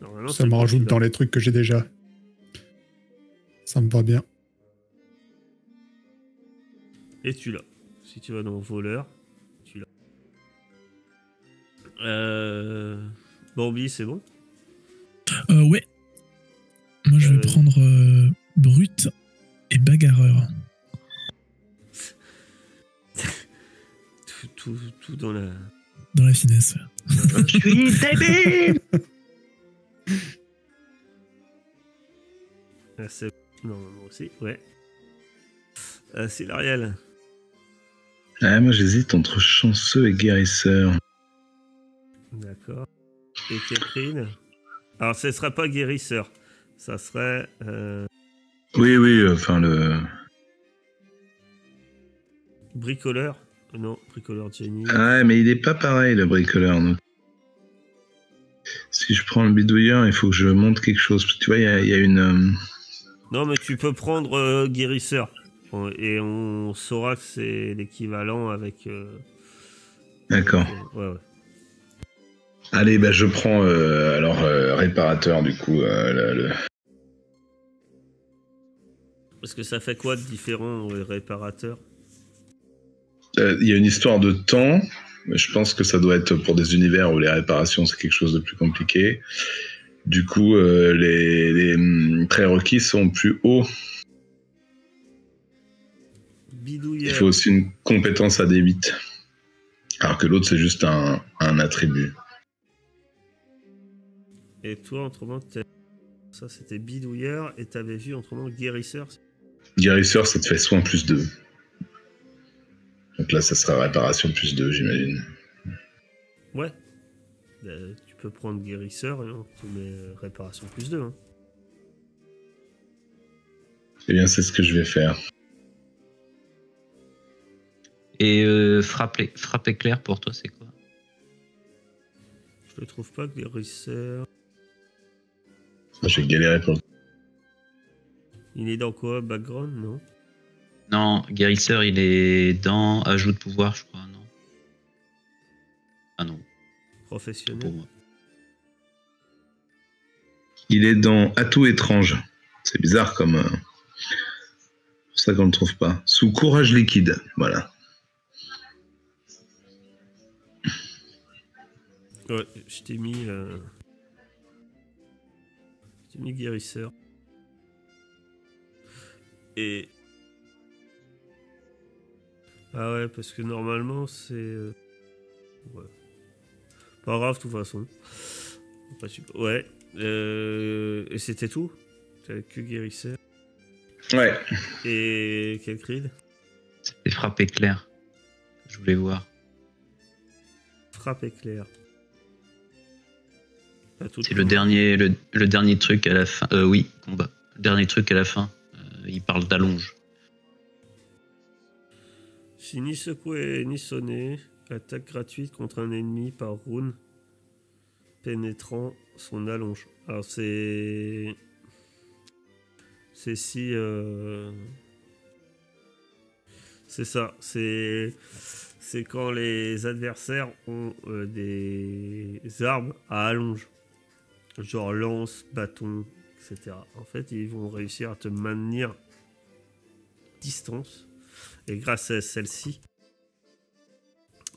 Normalement, Ça me rajoute dans les trucs que j'ai déjà. Ça me va bien. Et tu l'as. Si tu vas dans voleur, tu l'as. Bambi, c'est bon? Ouais. Moi, je vais prendre brut et bagarreur. tout dans la... Dans la finesse. Je suis débile. c'est... Non, moi aussi, ouais. C'est l'Ariel. Ah, moi j'hésite entre chanceux et guérisseur. D'accord. Et Catherine? Alors, ce serait pas guérisseur. Ça serait... Oui, enfin le... bricoleur? Non, bricoleur Jenny. Ah, mais il est pas pareil le bricoleur. Donc. Si je prends le bidouilleur, il faut que je monte quelque chose. Tu vois, il y a une... Non, mais tu peux prendre guérisseur. Et on saura que c'est l'équivalent avec... D'accord. Ouais. Allez, bah je prends alors réparateur du coup. Parce que ça fait quoi de différent réparateur? Il y a une histoire de temps. Je pense que ça doit être pour des univers où les réparations c'est quelque chose de plus compliqué. Du coup, les prérequis sont plus hauts. Bidouilleur. Il faut aussi une compétence à D8. Alors que l'autre c'est juste un attribut. Et toi, autrement, ça c'était bidouilleur et t'avais vu autrement guérisseur. Guérisseur, ça te fait soin plus 2. Donc là, ça sera réparation plus 2, j'imagine. Ouais. Tu peux prendre guérisseur et on te met réparation plus 2. Hein. Eh bien, c'est ce que je vais faire. Et frappe éclair, pour toi, c'est quoi? Je le trouve pas, guérisseur. Je vais galérer pour le... Il est dans quoi? Background, non? Non, guérisseur, il est dans ajout de pouvoir, je crois, non? Ah non, Professionnel. pour moi. Il est dans atout étrange. C'est bizarre comme... C'est pour ça qu'on ne le trouve pas. Sous courage liquide, voilà. Ouais, je t'ai mis guérisseur. Et... Ah ouais, parce que normalement, c'est... Ouais. Pas grave, de toute façon. Ouais. Et c'était tout? T'avais que guérisseur. Ouais. Et quel crid? C'était frappe éclair. Je voulais voir. Frappe éclair. C'est le dernier truc à la fin. Oui, combat. Le dernier truc à la fin. Il parle d'allonge. Si ni secoué ni sonné, attaque gratuite contre un ennemi par rune pénétrant son allonge. Alors c'est si c'est ça, c'est quand les adversaires ont des armes à allonge, genre lance, bâton, etc. En fait, ils vont réussir à te maintenir distance. Et grâce à celle-ci,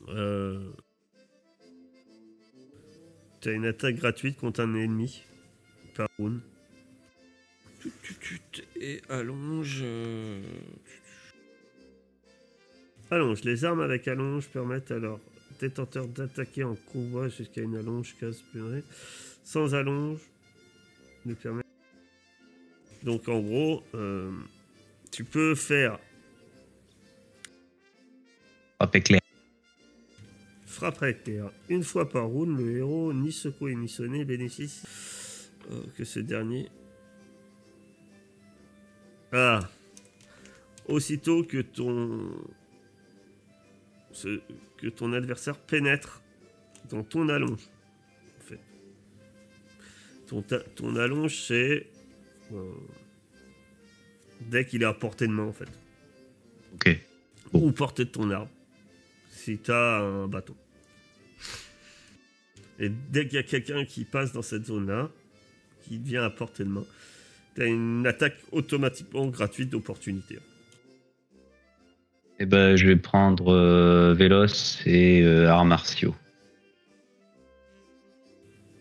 tu as une attaque gratuite contre un ennemi par round. Et allonge. Allonge. Les armes avec allonge permettent à leur détenteur d'attaquer en convoi jusqu'à une allonge case purée. Sans allonge, ne permet. Donc en gros, tu peux faire. Frappe éclair. Frappe éclair. Une fois par round, le héros, ni secoué ni sonné, bénéficie que ce dernier. Ah. Aussitôt que ton adversaire pénètre dans ton allonge. En fait. Ton allonge, c'est dès qu'il est à portée de main, en fait. Ok. Ou portée de ton arbre. Si tu as un bâton. Et dès qu'il y a quelqu'un qui passe dans cette zone-là, qui vient à portée de main, tu as une attaque automatiquement gratuite d'opportunité. Eh ben, je vais prendre Véloce et arts martiaux.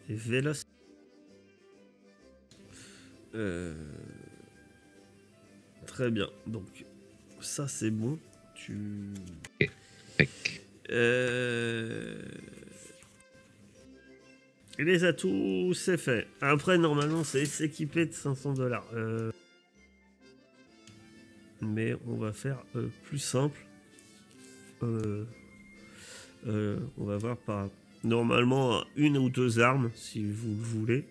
Et Véloce. Très bien. Donc, ça, c'est bon. Ok. Et les atouts, c'est fait. Après, normalement, c'est s'équiper de $500. Mais on va faire plus simple. On va voir par normalement une ou deux armes si vous le voulez.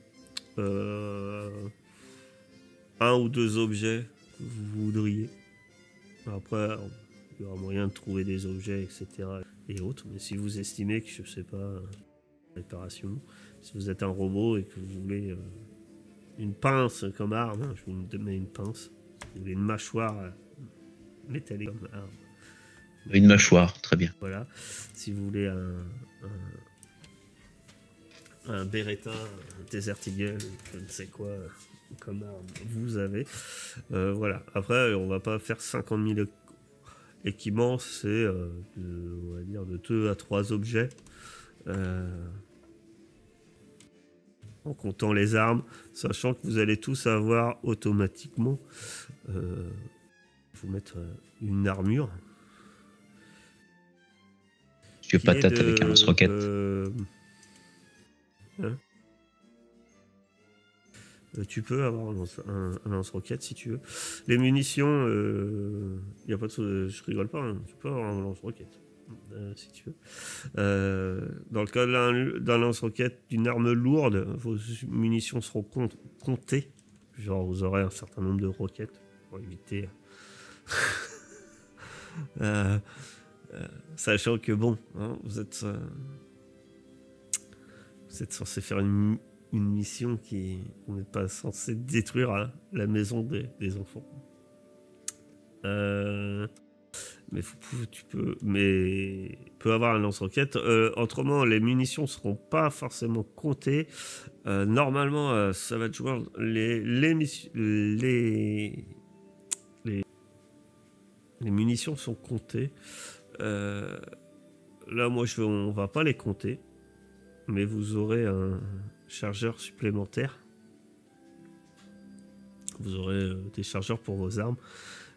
Un ou deux objets que vous voudriez. Après, il y aura moyen de trouver des objets, etc. et autres. Mais si vous estimez que, je sais pas, réparation, si vous êtes un robot et que vous voulez une pince comme arme, je vous mets une pince. Si vous voulez une mâchoire métallique comme arme. Une mâchoire, très bien. Voilà. Si vous voulez un Beretta, un Desert Eagle, je ne sais quoi, comme arme, vous avez. Voilà. Après, on va pas faire 50 000 équipements, c'est on va dire de 2 à 3 objets. En comptant les armes, sachant que vous allez tous avoir automatiquement vous mettre une armure. Monsieur Patate avec un lance-roquette. Tu peux avoir un lance-roquette si tu veux. Les munitions, y a pas de, je rigole pas, hein, tu peux avoir un lance-roquette si tu veux. Dans le cas d'un lance-roquette d'une arme lourde, vos munitions seront comptées. Genre vous aurez un certain nombre de roquettes pour éviter. Sachant que bon, hein, vous êtes censé faire une mission qui on n'est pas censé détruire la maison des enfants. Mais tu peux avoir un lance-roquette. Autrement, les munitions seront pas forcément comptées. Normalement, Savage World, les munitions sont comptées. Là, moi, on va pas les compter, mais vous aurez un chargeur supplémentaire. Vous aurez des chargeurs pour vos armes,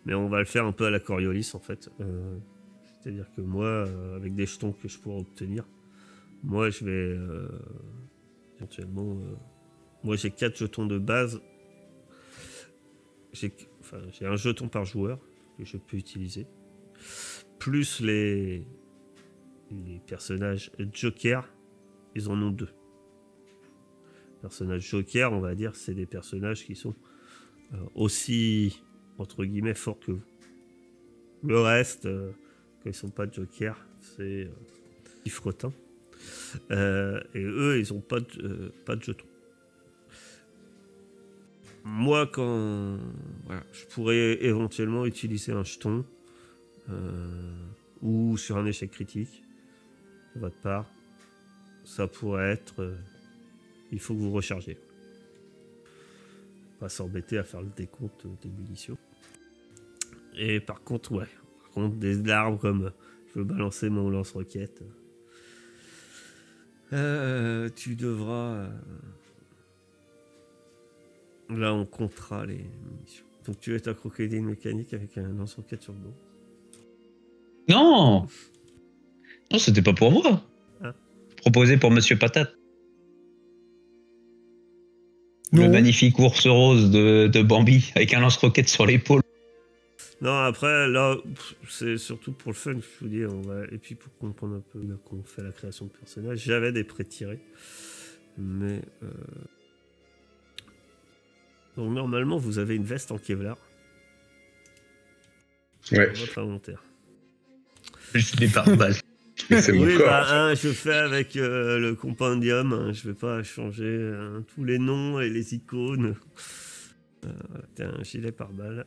mais on va le faire un peu à la Coriolis en fait. C'est-à-dire que moi, avec des jetons que je pourrais obtenir, moi, je vais éventuellement. Moi, j'ai 4 jetons de base. J'ai un jeton par joueur que je peux utiliser. Plus les personnages Joker, ils en ont 2. Personnages Joker, on va dire, c'est des personnages qui sont aussi, entre guillemets, forts que vous. Le reste, quand ils sont pas Joker, c'est fretin. Et eux, ils ont pas de jetons. Moi, je pourrais éventuellement utiliser un jeton ou sur un échec critique de votre part, ça pourrait être il faut que vous rechargez. Pas s'embêter à faire le décompte des munitions. Et par contre, des armes comme je veux balancer mon lance-roquette, tu devras. Là, on comptera les munitions. Donc, tu es ta crocodile mécanique avec un lance-roquette sur le dos. Non, c'était pas pour moi. Ah. Proposé pour Monsieur Patate. Non. Le magnifique ours rose de Bambi avec un lance-roquette sur l'épaule. Non, après, là, c'est surtout pour le fun, je vous dis. Et puis pour comprendre un peu comment on fait la création de personnages, j'avais des pré-tirés. Mais. Donc, normalement, vous avez une veste en Kevlar. Ouais. Dans votre inventaire. Juste des pare-balles. Mais c'est mon Oui, corps. je fais avec le compendium. Hein, je vais pas changer tous les noms et les icônes. Tiens, un gilet pare-balles.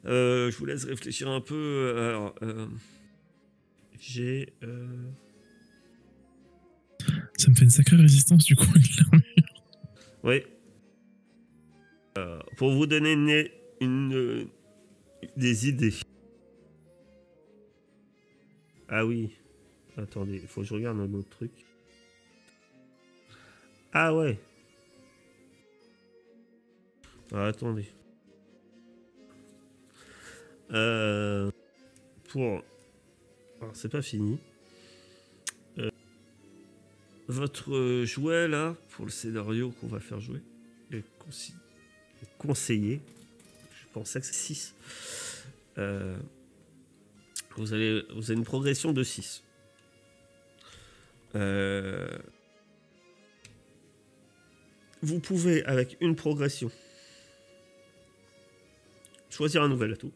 Je vous laisse réfléchir un peu. Alors, j'ai. Ça me fait une sacrée résistance du coup. Oui. Pour vous donner des idées. Ah oui. Attendez, il faut que je regarde un autre truc. Ah ouais. Ah, attendez. Alors, c'est pas fini. Votre jouet là, pour le scénario qu'on va faire jouer, est conseillé. Je pensais que c'est 6. Vous avez une progression de 6. Vous pouvez, avec une progression, choisir un nouvel atout.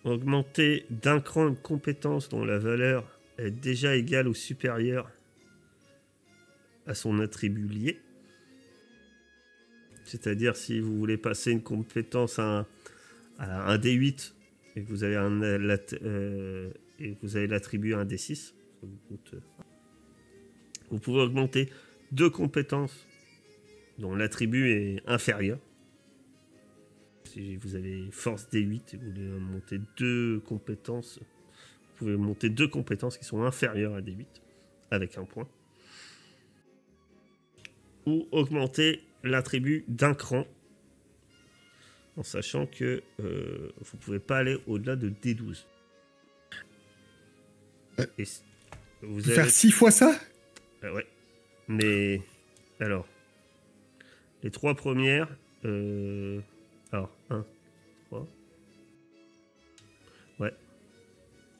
Augmenter d'un cran une compétence dont la valeur est déjà égale ou supérieure à son attribut lié. C'est-à-dire si vous voulez passer une compétence à un D8 et que vous avez l'attribut à un D6, ça vous coûte, vous pouvez augmenter 2 compétences dont l'attribut est inférieur. Si vous avez force D8 et vous voulez monter 2 compétences, vous pouvez monter 2 compétences qui sont inférieures à D8 avec un point. Ou augmenter l'attribut d'un cran en sachant que vous pouvez pas aller au-delà de D12. Et vous Faire 6 fois ça? Ouais. Mais alors, les 3 premières, alors 1, 3, ouais,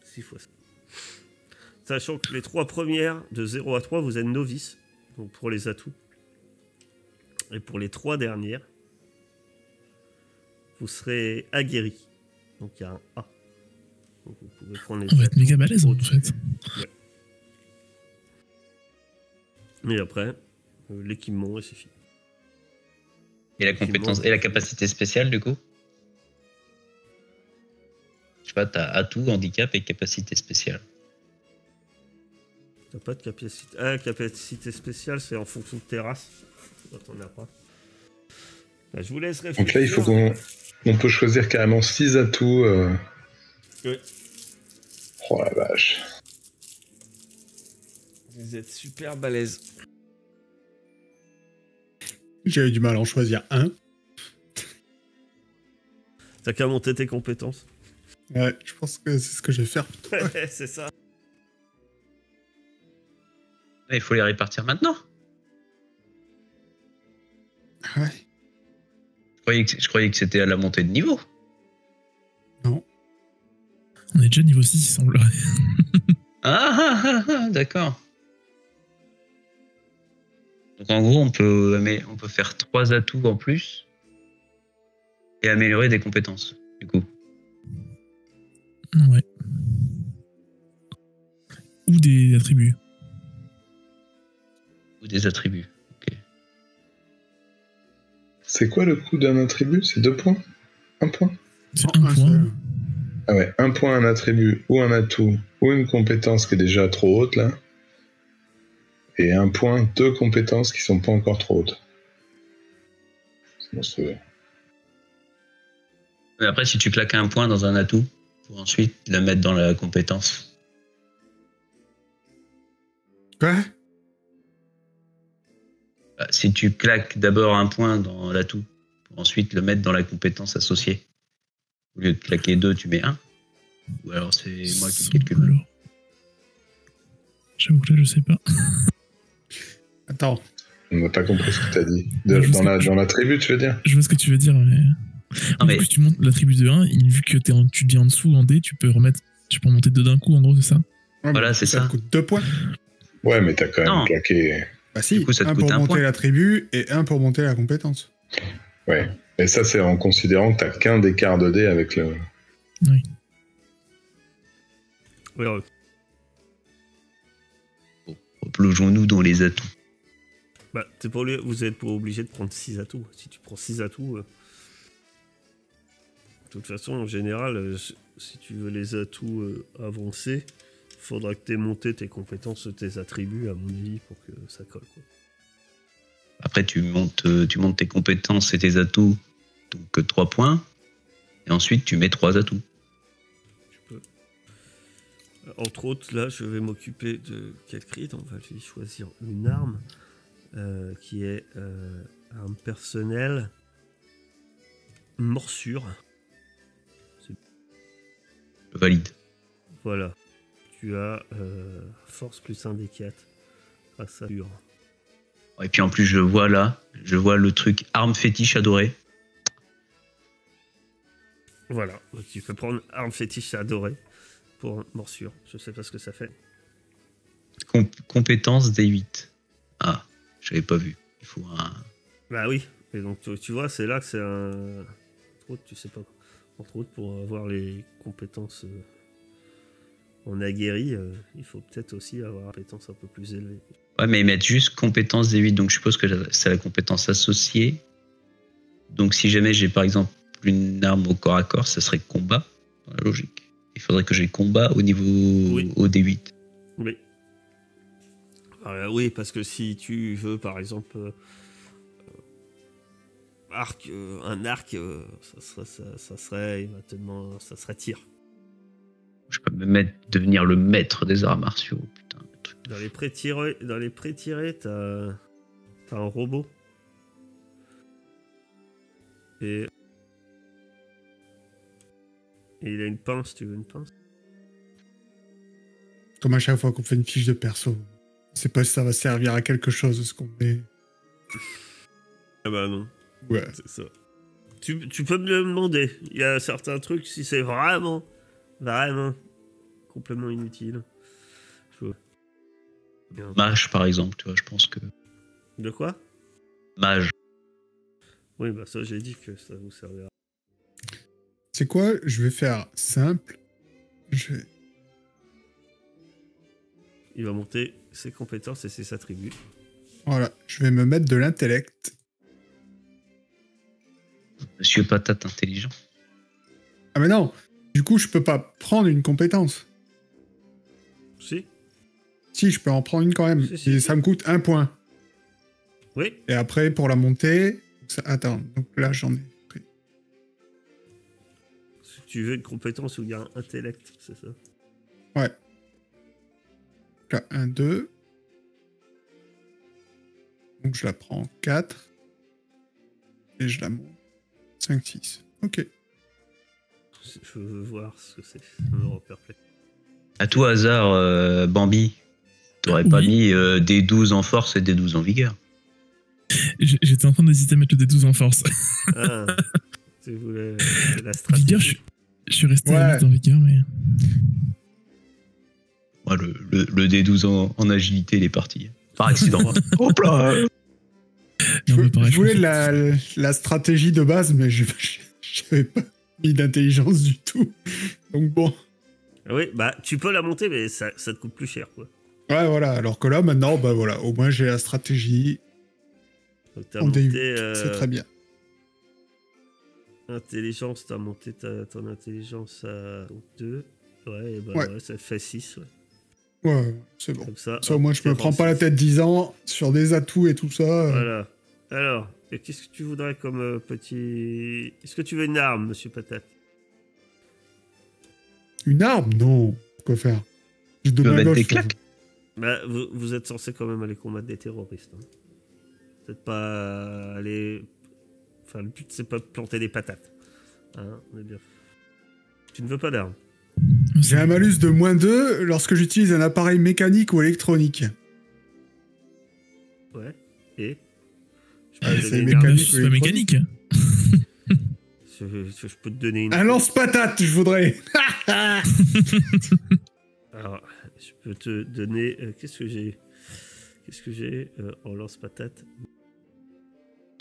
6 fois ça. Sachant que les 3 premières, de 0 à 3, vous êtes novice, donc pour les atouts. Et pour les 3 dernières, vous serez aguerri. Donc il y a un A. Donc vous pouvez prendre les On va être méga balèze en fait. Ouais. Et après, l'équipement et c'est fini. Et la compétence et la capacité spéciale du coup? Je sais pas, t'as atout, handicap et capacité spéciale. T'as pas de capacité. Ah, capacité spéciale, c'est en fonction de tes races. T'en as pas. Bah, je vous laisse réfléchir. Donc là, il faut on peut choisir carrément 6 atouts. Oui. Oh la vache. Vous êtes super balèze. J'ai eu du mal à en choisir un. T'as qu'à monter tes compétences. Ouais, je pense que c'est ce que je vais faire. C'est ça. Il faut les répartir maintenant. Ouais. Je croyais que c'était à la montée de niveau. Non. On est déjà niveau 6, il semblerait. D'accord. Donc en gros, on peut faire 3 atouts en plus et améliorer des compétences, du coup. Ouais. Ou des attributs. Ou des attributs. Ok. C'est quoi le coût d'un attribut? C'est 2 points? 1 point? C'est Non, un point. seul. Ah ouais, 1 point, un attribut, ou un atout, ou une compétence qui est déjà trop haute, là. Et 1 point, 2 compétences qui sont pas encore trop hautes. C'est monstrueux. Mais après, si tu claques un point dans un atout, pour ensuite le mettre dans la compétence. Quoi? Si tu claques d'abord un point dans l'atout, pour ensuite le mettre dans la compétence associée. Au lieu de claquer 2, tu mets 1. Ou alors c'est moi qui calcule mal. Alors. J'avoue que là, je sais pas. Attends. On n'a pas compris ce que t'as dit. Dans l'attribut, tu veux dire? Je vois ce que tu veux dire, mais. Non, mais Du coup, si tu montes l'attribut de 1, vu que tu dis en dessous en D, tu peux en monter 2 d'un coup, en gros, c'est ça? Ouais, Voilà, mais c'est ça. ça. te coûte 2 points. Ouais, mais t'as quand même Non. claqué. Bah si, Du coup, ça te un coûte pour un monter point. l'attribut et un pour monter la compétence. Ouais. Et ça, c'est en considérant que t'as qu'un d'écart de dés avec le. Oui. Ouais. Bon, replongeons-nous dans les atouts. Bah, vous êtes pas obligé de prendre 6 atouts. Si tu prends 6 atouts... De toute façon, en général, si tu veux les atouts avancés, il faudra que tu aies monté tes compétences, tes attributs, à mon avis, pour que ça colle, quoi. Après, tu montes tes compétences et tes atouts, donc 3 points. Et ensuite, tu mets 3 atouts. Tu peux. Entre autres, là, je vais m'occuper de Kelkrid. On va lui choisir une arme qui est arme personnelle, morsure. Je valide. Voilà. Tu as force plus 1 des 4. Ah, ça dure. Et puis en plus, je vois le truc arme fétiche adorée. Voilà. Donc, tu peux prendre arme fétiche adorée pour morsure. Je sais pas ce que ça fait. Compétence D8. Ah, j'avais pas vu. Il faut un... Bah oui. Et donc, tu vois, c'est là que c'est un... Entre autres, tu sais pas. Entre autres, pour avoir les compétences en aguerri, il faut peut-être aussi avoir une compétence un peu plus élevée. Ouais, mais ils mettent juste compétence D8, donc je suppose que c'est la compétence associée. Donc si jamais j'ai par exemple une arme au corps à corps, ça serait combat, dans la logique. Il faudrait que j'ai combat au niveau au D8. Oui. Oui, parce que si tu veux, par exemple, un arc, ça serait éventuellement, ça serait tir. Je peux me devenir le maître des arts martiaux, putain. Dans les pré-tirés, t'as un robot. Et il a une pince, tu veux une pince? Comme à chaque fois qu'on fait une fiche de perso. On sait pas si ça va servir à quelque chose ce qu'on met. Ah bah non. Ouais. C'est ça. Tu peux me le demander. Il y a certains trucs, si c'est vraiment complètement inutile. Mage, par exemple, tu vois, je pense que... De quoi? Mage. Oui, bah ça, j'ai dit que ça vous servira. C'est quoi? Je vais faire simple. Il va monter ses compétences et ses attributs. Voilà, je vais me mettre de l'intellect. Monsieur Patate intelligent. Ah mais non, du coup je peux pas prendre une compétence. Si. Si, je peux en prendre une quand même. Si. Et ça me coûte 1 point. Oui. Et après pour la montée... Attends, donc là j'en ai pris. Si tu veux une compétence où il y a un intellect, c'est ça? Ouais. Là, 1, 2. Donc je la prends en 4. Et je la monte. 5, 6. Ok. Je veux voir ce que c'est. Ça me rend perplexe. À tout hasard, Bambi, t'aurais pas mis des 12 en force et des 12 en vigueur? J'étais en train d'hésiter à mettre le D12 en force. Ah, tu voulais la stratégie. Vigueur, je suis resté à mettre en vigueur, mais... Ouais, le D12 en agilité, il est parti. Par accident. Hop là. Je voulais la stratégie de base, mais je n'avais pas mis d'intelligence du tout. Donc bon. Oui, bah tu peux la monter, mais ça te coûte plus cher, quoi. Ouais, voilà. Alors que là, maintenant, bah voilà, au moins j'ai la stratégie. Donc t'as monté... c'est très bien. Intelligence, t'as monté ton intelligence à 2. Ouais, et bah ouais, ça fait 6, ouais. Ouais, c'est bon. Comme ça, au moins, je me prends pas la tête 10 ans sur des atouts et tout ça. Voilà. Alors, qu'est-ce que tu voudrais comme petit... Est-ce que tu veux une arme, monsieur Patate? Une arme? Non. Quoi faire? Je peux mettre des claques. Bah, vous êtes censé quand même aller combattre des terroristes. Hein. Peut-être pas aller... Enfin, le but, c'est pas de planter des patates. Hein, on est bien. Tu ne veux pas d'arme? J'ai un malus de -2 lorsque j'utilise un appareil mécanique ou électronique. Ouais. Et c'est mécanique. C'est pas mécanique. Je peux te donner une... Un lance-patate, je voudrais. Alors, je peux te donner... Qu'est-ce que j'ai en lance-patate?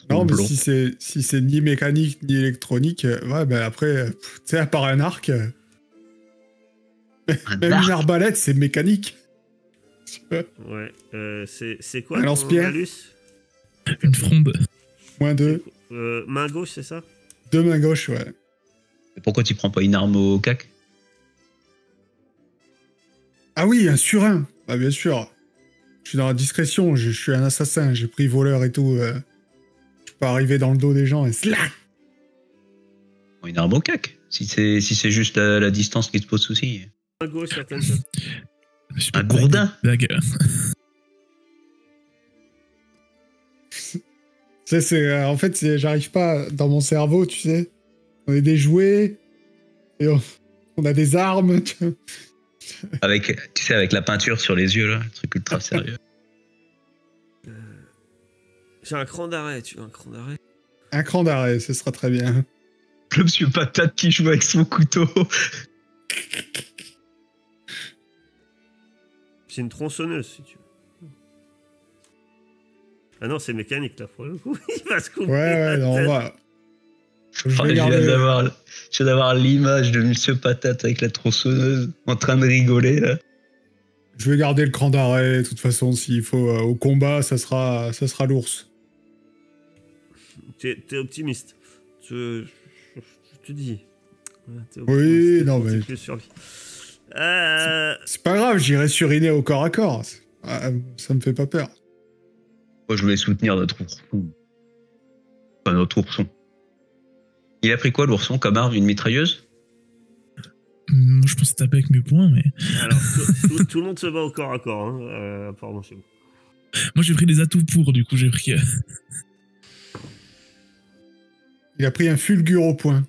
Non, mais si c'est ni mécanique ni électronique, ouais, ben après, tu sais, à part un arc... Même une arbalète, c'est mécanique. Ouais. C'est quoi Un ton lance-pierre. malus? Une fronde. -2. Main gauche, c'est ça? 2 mains gauche, ouais. Pourquoi tu prends pas une arme au cac? Ah oui, un surin. Ah, bien sûr. Je suis dans la discrétion, je suis un assassin, j'ai pris voleur et tout. Je peux pas arriver dans le dos des gens et slack. Une arme au cac. Si c'est juste la distance qui te pose souci. Main gauche, certaines choses. Un gourdin. En fait, j'arrive pas dans mon cerveau, tu sais. On est des jouets et on a des armes. Tu vois. Avec la peinture sur les yeux, là, le truc ultra sérieux. J'ai un cran d'arrêt, tu veux un cran d'arrêt? Un cran d'arrêt, ce sera très bien. Le monsieur patate qui joue avec son couteau. C'est une tronçonneuse, si tu veux. Ah non, c'est mécanique, là, pour le coup. Il va se couper. Ouais, non, on va. Je viens d'avoir l'image de monsieur patate avec la tronçonneuse en train de rigoler, là. Je vais garder le cran d'arrêt. De toute façon, s'il faut au combat, ça sera l'ours. T'es optimiste. Je te dis. Oui, non, mais... C'est pas grave, j'irai suriner au corps à corps. Ça me fait pas peur. Moi, je voulais soutenir notre ourson. Enfin, notre ourson. Il a pris quoi, l'ourson, comme arme? Une mitrailleuse? Moi, je pensais taper avec mes poings, mais... Alors, tout le monde se bat au corps à corps, hein, apparemment chez vous. Moi, j'ai pris des atouts pour, du coup, j'ai pris... Il a pris un fulgure au point.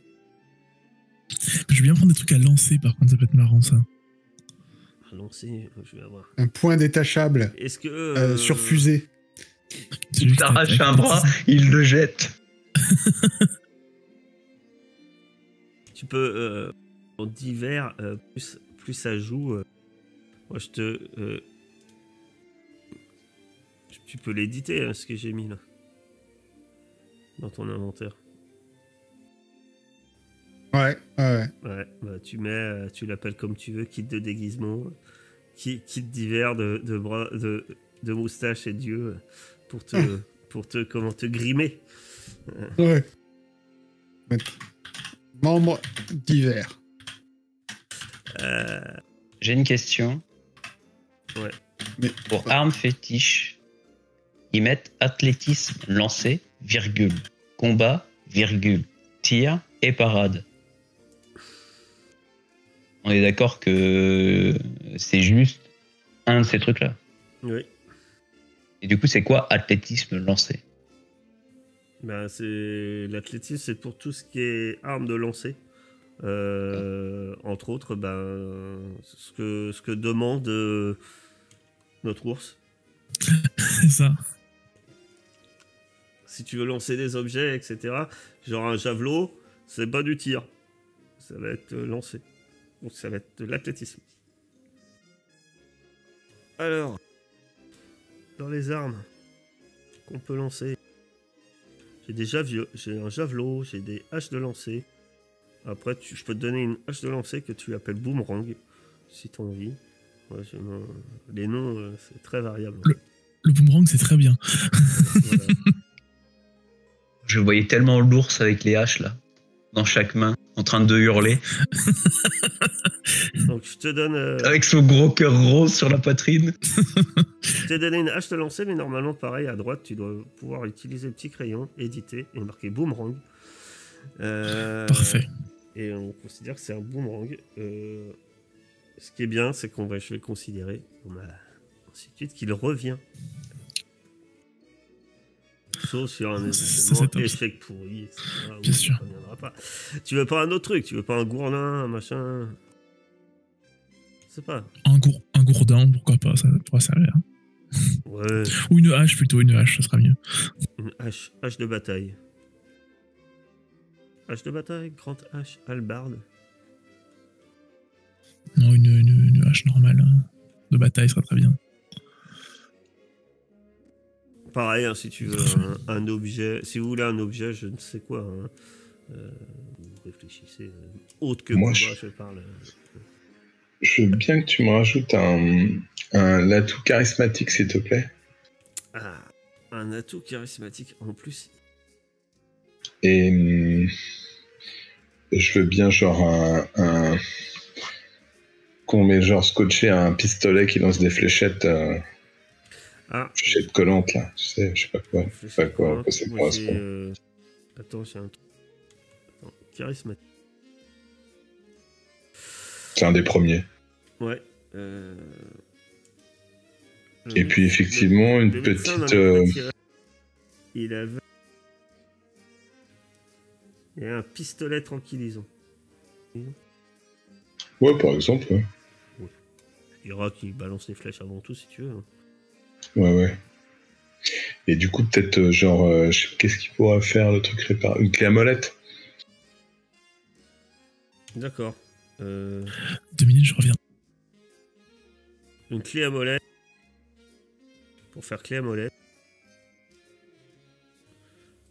Je vais bien prendre des trucs à lancer, par contre, ça peut être marrant, ça. À lancer, je vais avoir... Un point détachable. Est-ce que... sur fusée. Il t'arrache un bras, il le jette. Tu peux... en divers, plus ça joue... moi, tu peux l'éditer, hein, ce que j'ai mis, là. Dans ton inventaire. Ouais. Ouais, bah tu l'appelles comme tu veux, kit de déguisement, kit divers de bras, de moustache et d'yeux pour te grimer. Ouais. Membres divers. J'ai une question. Ouais. Mais pour armes fétiches, ils mettent athlétisme, lancer, virgule, combat, virgule, tir et parade. On est d'accord que c'est juste un de ces trucs-là. Oui. Et du coup, c'est quoi athlétisme lancé? Ben, l'athlétisme, c'est pour tout ce qui est arme de lancer. Entre autres, ben, ce que demande notre ours. C'est ça. Si tu veux lancer des objets, etc., genre un javelot, c'est pas du tir. Ça va être lancé. Donc ça va être de l'athlétisme. Alors, dans les armes qu'on peut lancer, j'ai un javelot, j'ai des haches de lancer. Après, je peux te donner une hache de lancer que tu appelles boomerang, si tu as envie. Ouais, les noms, c'est très variable. Le boomerang, c'est très bien. Voilà. Je voyais tellement l'ours avec les haches, là, dans chaque main, en train de hurler. Donc, je te donne... avec son gros cœur rose sur la poitrine. Je t'ai donné une hache de lancer, mais normalement, pareil, à droite, tu dois pouvoir utiliser le petit crayon, éditer, et marquer boomerang. Parfait. Et on considère que c'est un boomerang. Ce qui est bien, c'est je vais considérer, ainsi de suite, qu'il revient. Sauf sur un échec pourri, etc. Bien sûr. Ça reviendra pas. Tu veux pas un autre truc? Tu veux pas un gourdin, un machin? Je sais pas. Un gourdin, pourquoi pas, ça pourrait servir. Ouais. Ou une hache plutôt, une hache, ça sera mieux. Une hache de bataille. Hache de bataille, grande hache, hallebarde. Non, une hache normale de bataille sera très bien. Pareil, hein, si tu veux un objet, si vous voulez un objet, je ne sais quoi, hein, réfléchissez, autre que moi, je parle. Je veux bien que tu me rajoutes un atout charismatique, s'il te plaît. Ah, un atout charismatique en plus. Et je veux bien genre un qu'on met genre scotché à un pistolet qui lance des fléchettes. Fléchettes collantes là, tu sais, je sais pas quoi. Je sais pas quoi ça correspond. Attends, j'ai un truc. Charismatique. C'est un des premiers. Ouais. Et puis effectivement, une petite. Il avait un pistolet tranquillisant. Ouais, par exemple. Ouais. Il y aura qui balance les flèches avant tout si tu veux. Ouais. Et du coup, peut-être genre, qu'est-ce qu'il pourra faire le truc réparé? Une clé à molette. D'accord. 2 minutes, je reviens. Une clé à molette. Pour faire clé à molette.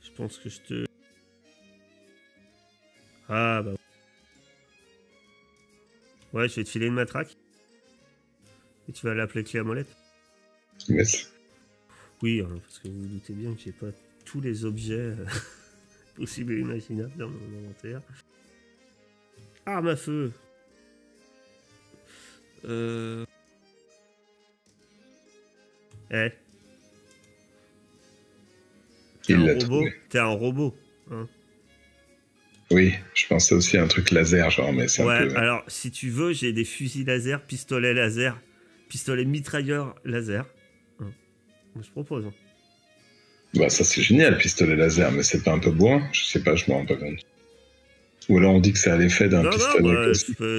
Je pense que je te... Ah bah... Ouais, je vais te filer une matraque. Et tu vas l'appeler clé à molette. Yes. Oui, parce que vous vous doutez bien que j'ai pas tous les objets possibles et imaginables dans mon inventaire. Arme à feu. T'es un robot. T'es un robot. Hein. Oui, je pensais aussi à un truc laser, genre, mais c'est un peu... alors, si tu veux, j'ai des fusils laser, pistolets laser, pistolets mitrailleurs laser. Hein. Je propose. Hein. Bah, ça c'est génial, pistolet laser, mais c'est pas un peu bourrin? Je sais pas, je me rends pas compte. Ou alors on dit que c'est à l'effet d'un pistolet.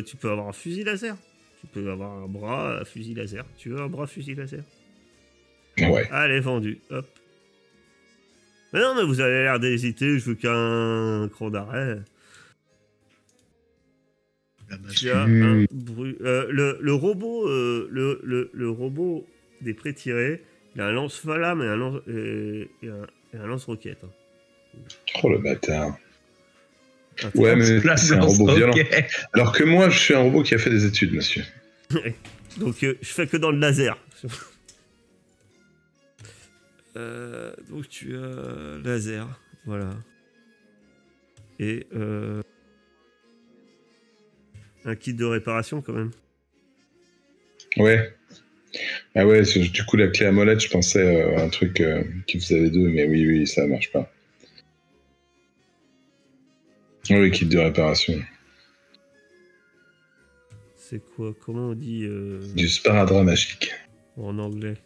Tu peux avoir un fusil laser. Tu peux avoir un bras à fusil laser. Tu veux un bras fusil laser? Ouais. Allez, vendu. Hop. Mais non, mais vous avez l'air d'hésiter. Je veux qu'un cran d'arrêt. Le robot, le robot des pré-tirés, il a un lance-flamme et un lance-roquette. Oh le bâtard. Ouais, mais c'est un robot violent. Alors que moi, je suis un robot qui a fait des études, monsieur. Donc, je fais que dans le laser. Donc, tu as laser. Voilà. Et un kit de réparation, quand même. Ouais. Ah ouais, du coup, la clé à molette, je pensais à un truc qui faisait les deux, mais oui, ça marche pas. Oui, kit de réparation. C'est quoi? Comment on dit du sparadrap magique. En anglais.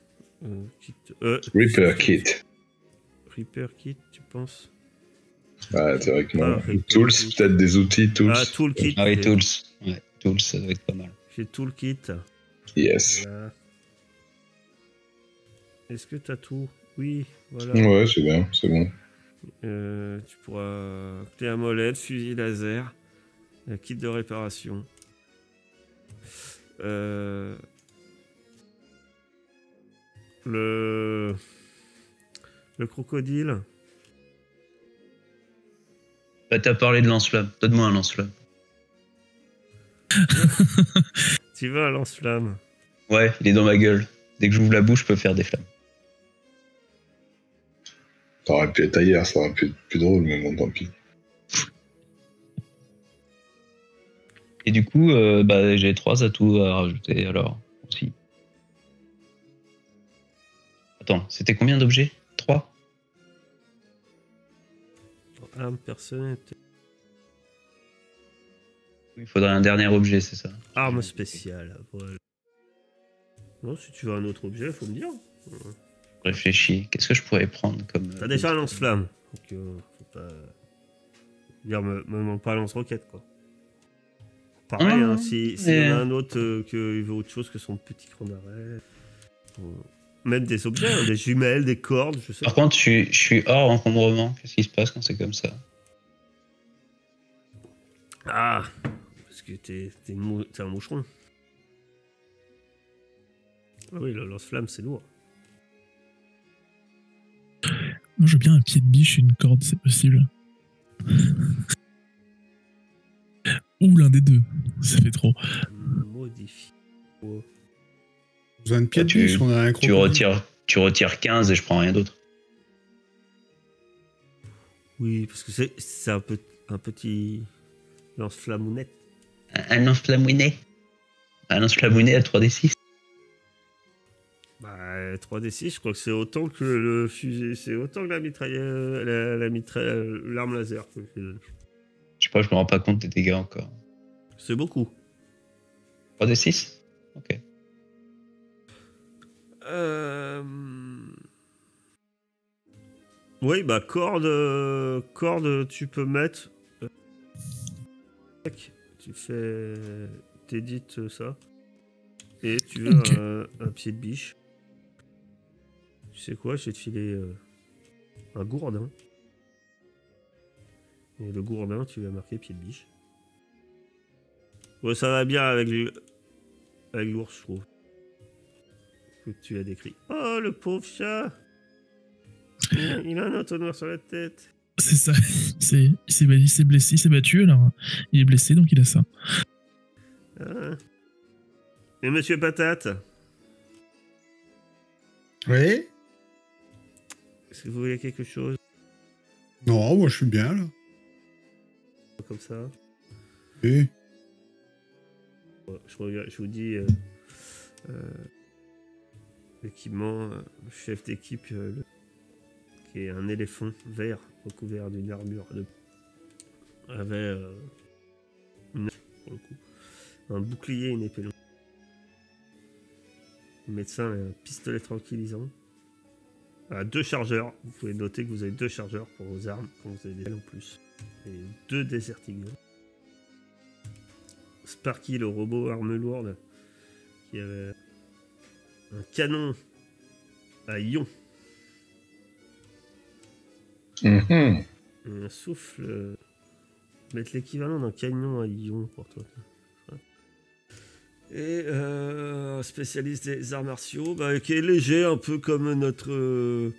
Reaper Kit. Reaper Kit, tu penses? Ouais, théoriquement. Tools, peut-être des outils, tools. Ah, toolkit. Ah oui, tools. Ouais, tools, ça doit être pas mal. J'ai toolkit. Yes. Voilà. Est-ce que t'as tout? Oui, voilà. Ouais, c'est bien, c'est bon. Tu pourras clé à molette, fusil laser, kit de réparation. Le crocodile. Bah, t'as parlé de lance-flamme. Donne-moi un lance-flamme. Tu veux un lance-flamme? Ouais, il est dans ma gueule. Dès que j'ouvre la bouche, je peux faire des flammes. Ça aurait pu être ailleurs, ça aurait pu être plus drôle, mais bon, tant pis. Et du coup, j'ai 3 atouts à rajouter alors aussi. Attends, c'était combien d'objets? 3? Arme personnelle. Il faudrait un dernier objet, c'est ça? Arme spéciale, voilà. Non, si tu veux un autre objet, faut me dire. Réfléchis, qu'est-ce que je pourrais prendre comme... T'as déjà un lance-flamme, donc faut pas... Dire, me manque pas un lance-roquette, quoi. Pareil, hein, si y en a un autre qui veut autre chose que son petit cran d'arrêt... Même des objets, hein, des jumelles, des cordes, je sais. Par contre, je suis hors encombrement. Qu'est-ce qui se passe quand c'est comme ça? Ah, parce que t'es un moucheron. Ah oui, le lance-flamme, c'est lourd. Moi, je veux bien un pied de biche et une corde, c'est possible. Ou l'un des deux, ça fait trop. Moi modifie. Oh. Besoin de pied de biche, on a un crocodile. Tu retires 15 et je prends rien d'autre. Oui, parce que c'est un petit lance-flamounette. Un lance-flamounet. Un lance-flamounet à 3d6. Bah, 3d6, je crois que c'est autant que le fusil, c'est autant que la mitrailleuse, l'arme laser. Je sais pas, je me rends pas compte des dégâts encore. C'est beaucoup. 3d6 ? Ok. Oui, bah corde, tu peux mettre. Tu fais, t'édites ça, et tu veux un pied de biche. Tu sais quoi, je vais te filer un gourdin. Et le gourdin, tu vas marquer pied de biche. Ouais, ça va bien avec l'ours, je trouve. Que tu as décrit. Oh, le pauvre chat! Il a un entonnoir sur la tête. C'est ça. Il s'est blessé, il s'est battu, alors il est blessé, donc il a ça. Ah. Et Monsieur Patate? Oui? Est-ce que vous voulez quelque chose? Non, moi je suis bien là. Comme ça? Oui. Je vous dis l'équipement, chef d'équipe, qui est un éléphant vert recouvert d'une armure avait pour le coup un bouclier et une épée longue. Le médecin a un pistolet tranquillisant. Ah, 2 chargeurs. Vous pouvez noter que vous avez 2 chargeurs pour vos armes quand vous avez des balles en plus. Et 2 Desert Eagle. Sparky, le robot arme lourde, qui avait un canon à ion. Mhm. Et un souffle. Mettre l'équivalent d'un canon à ion pour toi. Et un spécialiste des arts martiaux, qui est léger, un peu comme notre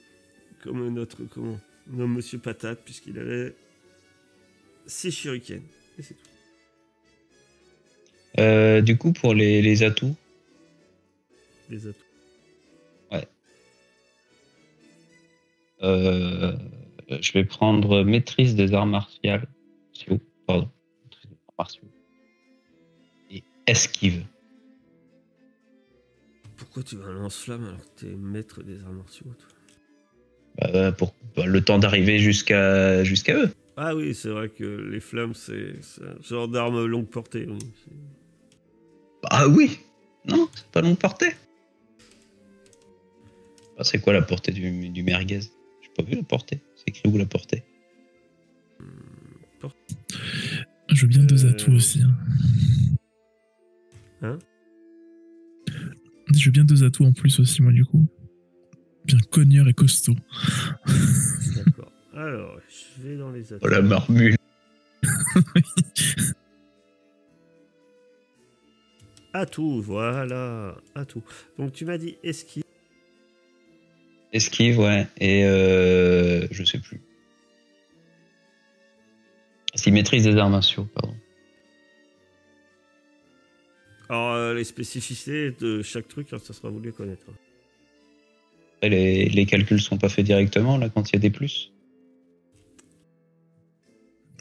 comment, Monsieur Patate, puisqu'il avait 6 shurikens. Et c'est tout. Du coup, pour les atouts. Les atouts. Ouais. Je vais prendre maîtrise des arts martiaux. Pardon. Maîtrise des arts martiaux. Et esquive. Pourquoi tu vas un lance-flamme alors que t'es maître des arts martiaux, toi? Pour le temps d'arriver jusqu'à eux. Ah oui, c'est vrai que les flammes, c'est un genre d'arme longue portée. Oui. Ah oui. Non, c'est pas longue portée. Ah, c'est quoi la portée du merguez? J'ai pas vu la portée. C'est écrit où la portée? Je veux bien 2 atouts aussi. Hein? Je veux bien 2 atouts en plus aussi, moi, du coup. Bien cogneur et costaud. D'accord. Alors, je vais dans les atouts. Oh la marmule. Atout, voilà. Atout. Donc tu m'as dit esquive. Esquive, ouais. Et je sais plus. C'est maîtrise des arts martiaux, pardon. Alors, les spécificités de chaque truc, ça sera à vous de les connaître. Après, les calculs sont pas faits directement, là, quand il y a des plus.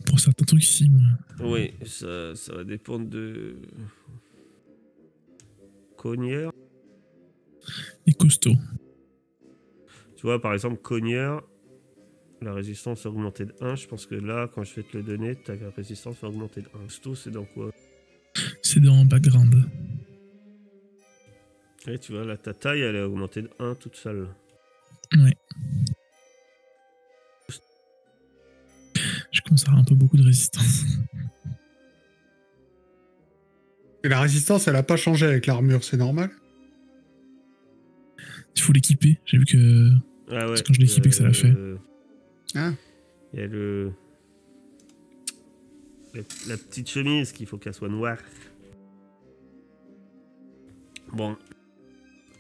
Pour certains trucs, si, moi. Oui, ça va dépendre de... Cogneur. Et costaud. Tu vois, par exemple, cogneur, la résistance est augmentée de 1. Je pense que là, quand je vais te le donner, ta résistance va augmenter de 1. Costaud, c'est dans quoi? C'est dans background. Et tu vois, là, ta taille, elle est augmentée de 1 toute seule. Ouais. Je commence à avoir un peu beaucoup de résistance. Et la résistance, elle a pas changé avec l'armure, c'est normal? Il faut l'équiper. J'ai vu que... Ah ouais. C'est quand je l'ai équipé que ça l'a fait. Ah. Il y a la petite chemise qu'il faut qu'elle soit noire. Bon.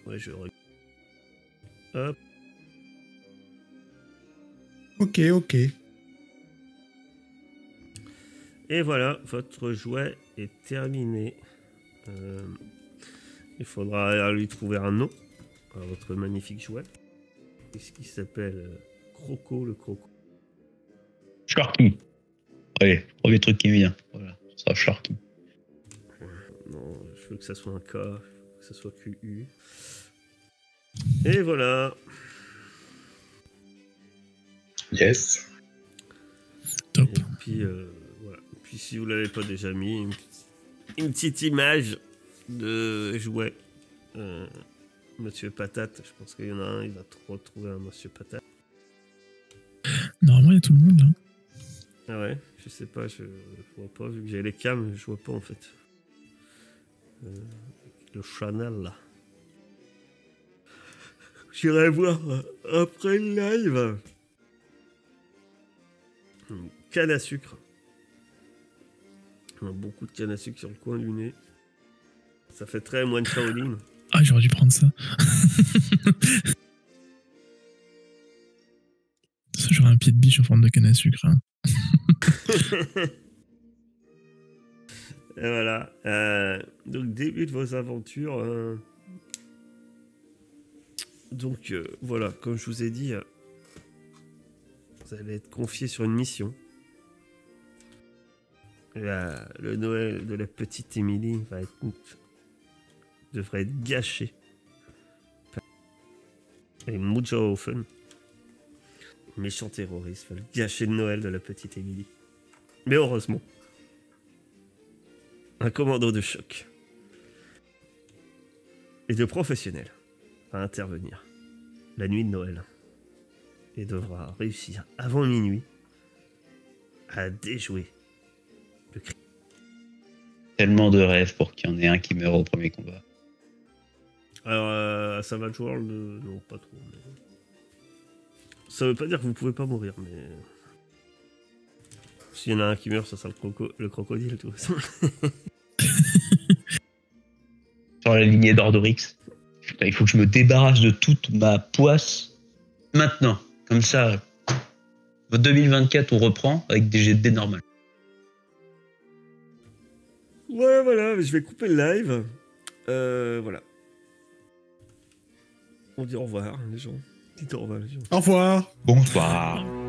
Ouais, je regarde. Hop. Ok. Et voilà, votre jouet est terminé. Il faudra lui trouver un nom à votre magnifique jouet. Qu'est-ce qui s'appelle Croco, le Croco. Sharky. Allez, premier truc qui me vient. Voilà, ça sera Sharky. Non, je veux que ça soit un K, je veux que ça soit QU. Et voilà. Yes. Top. Et puis, voilà. Et puis si vous l'avez pas déjà mis, une petite image de jouet. Monsieur Patate, je pense qu'il y en a un, il va retrouver un Monsieur Patate. Normalement, il y a tout le monde là. Ah ouais, je sais pas, je vois pas, vu que j'ai les cams, je vois pas en fait. Le Chanel là. J'irai voir après le live. Canne à sucre. Beaucoup de canne à sucre sur le coin du nez. Ça fait très moine Shaolin. Ah, j'aurais dû prendre ça. Ça, j'aurais un pied de biche en forme de canne à sucre. Hein. Et voilà. Donc, début de vos aventures. Donc, voilà, comme je vous ai dit, vous allez être confié sur une mission. Le Noël de la petite Émilie devrait être gâché. Et Mujahaufen, méchant terroriste, veulent gâcher le Noël de la petite Émilie. Mais heureusement, un commando de choc et de professionnels va intervenir la nuit de Noël et devra réussir avant minuit à déjouer le cri. Tellement de rêves pour qu'il y en ait un qui meurt au premier combat. Alors, à Savage World, non, pas trop. Mais... ça veut pas dire que vous pouvez pas mourir, mais... s'il y en a un qui meurt, ça sera le crocodile, de toute façon. Sur la lignée d'Ordorix. Putain, il faut que je me débarrasse de toute ma poisse maintenant. Comme ça, 2024, on reprend avec des jets de dés normales. Ouais, voilà, je vais couper le live. Voilà. On dit au revoir, les gens. Dites au revoir, les gens. Au revoir. Bonsoir.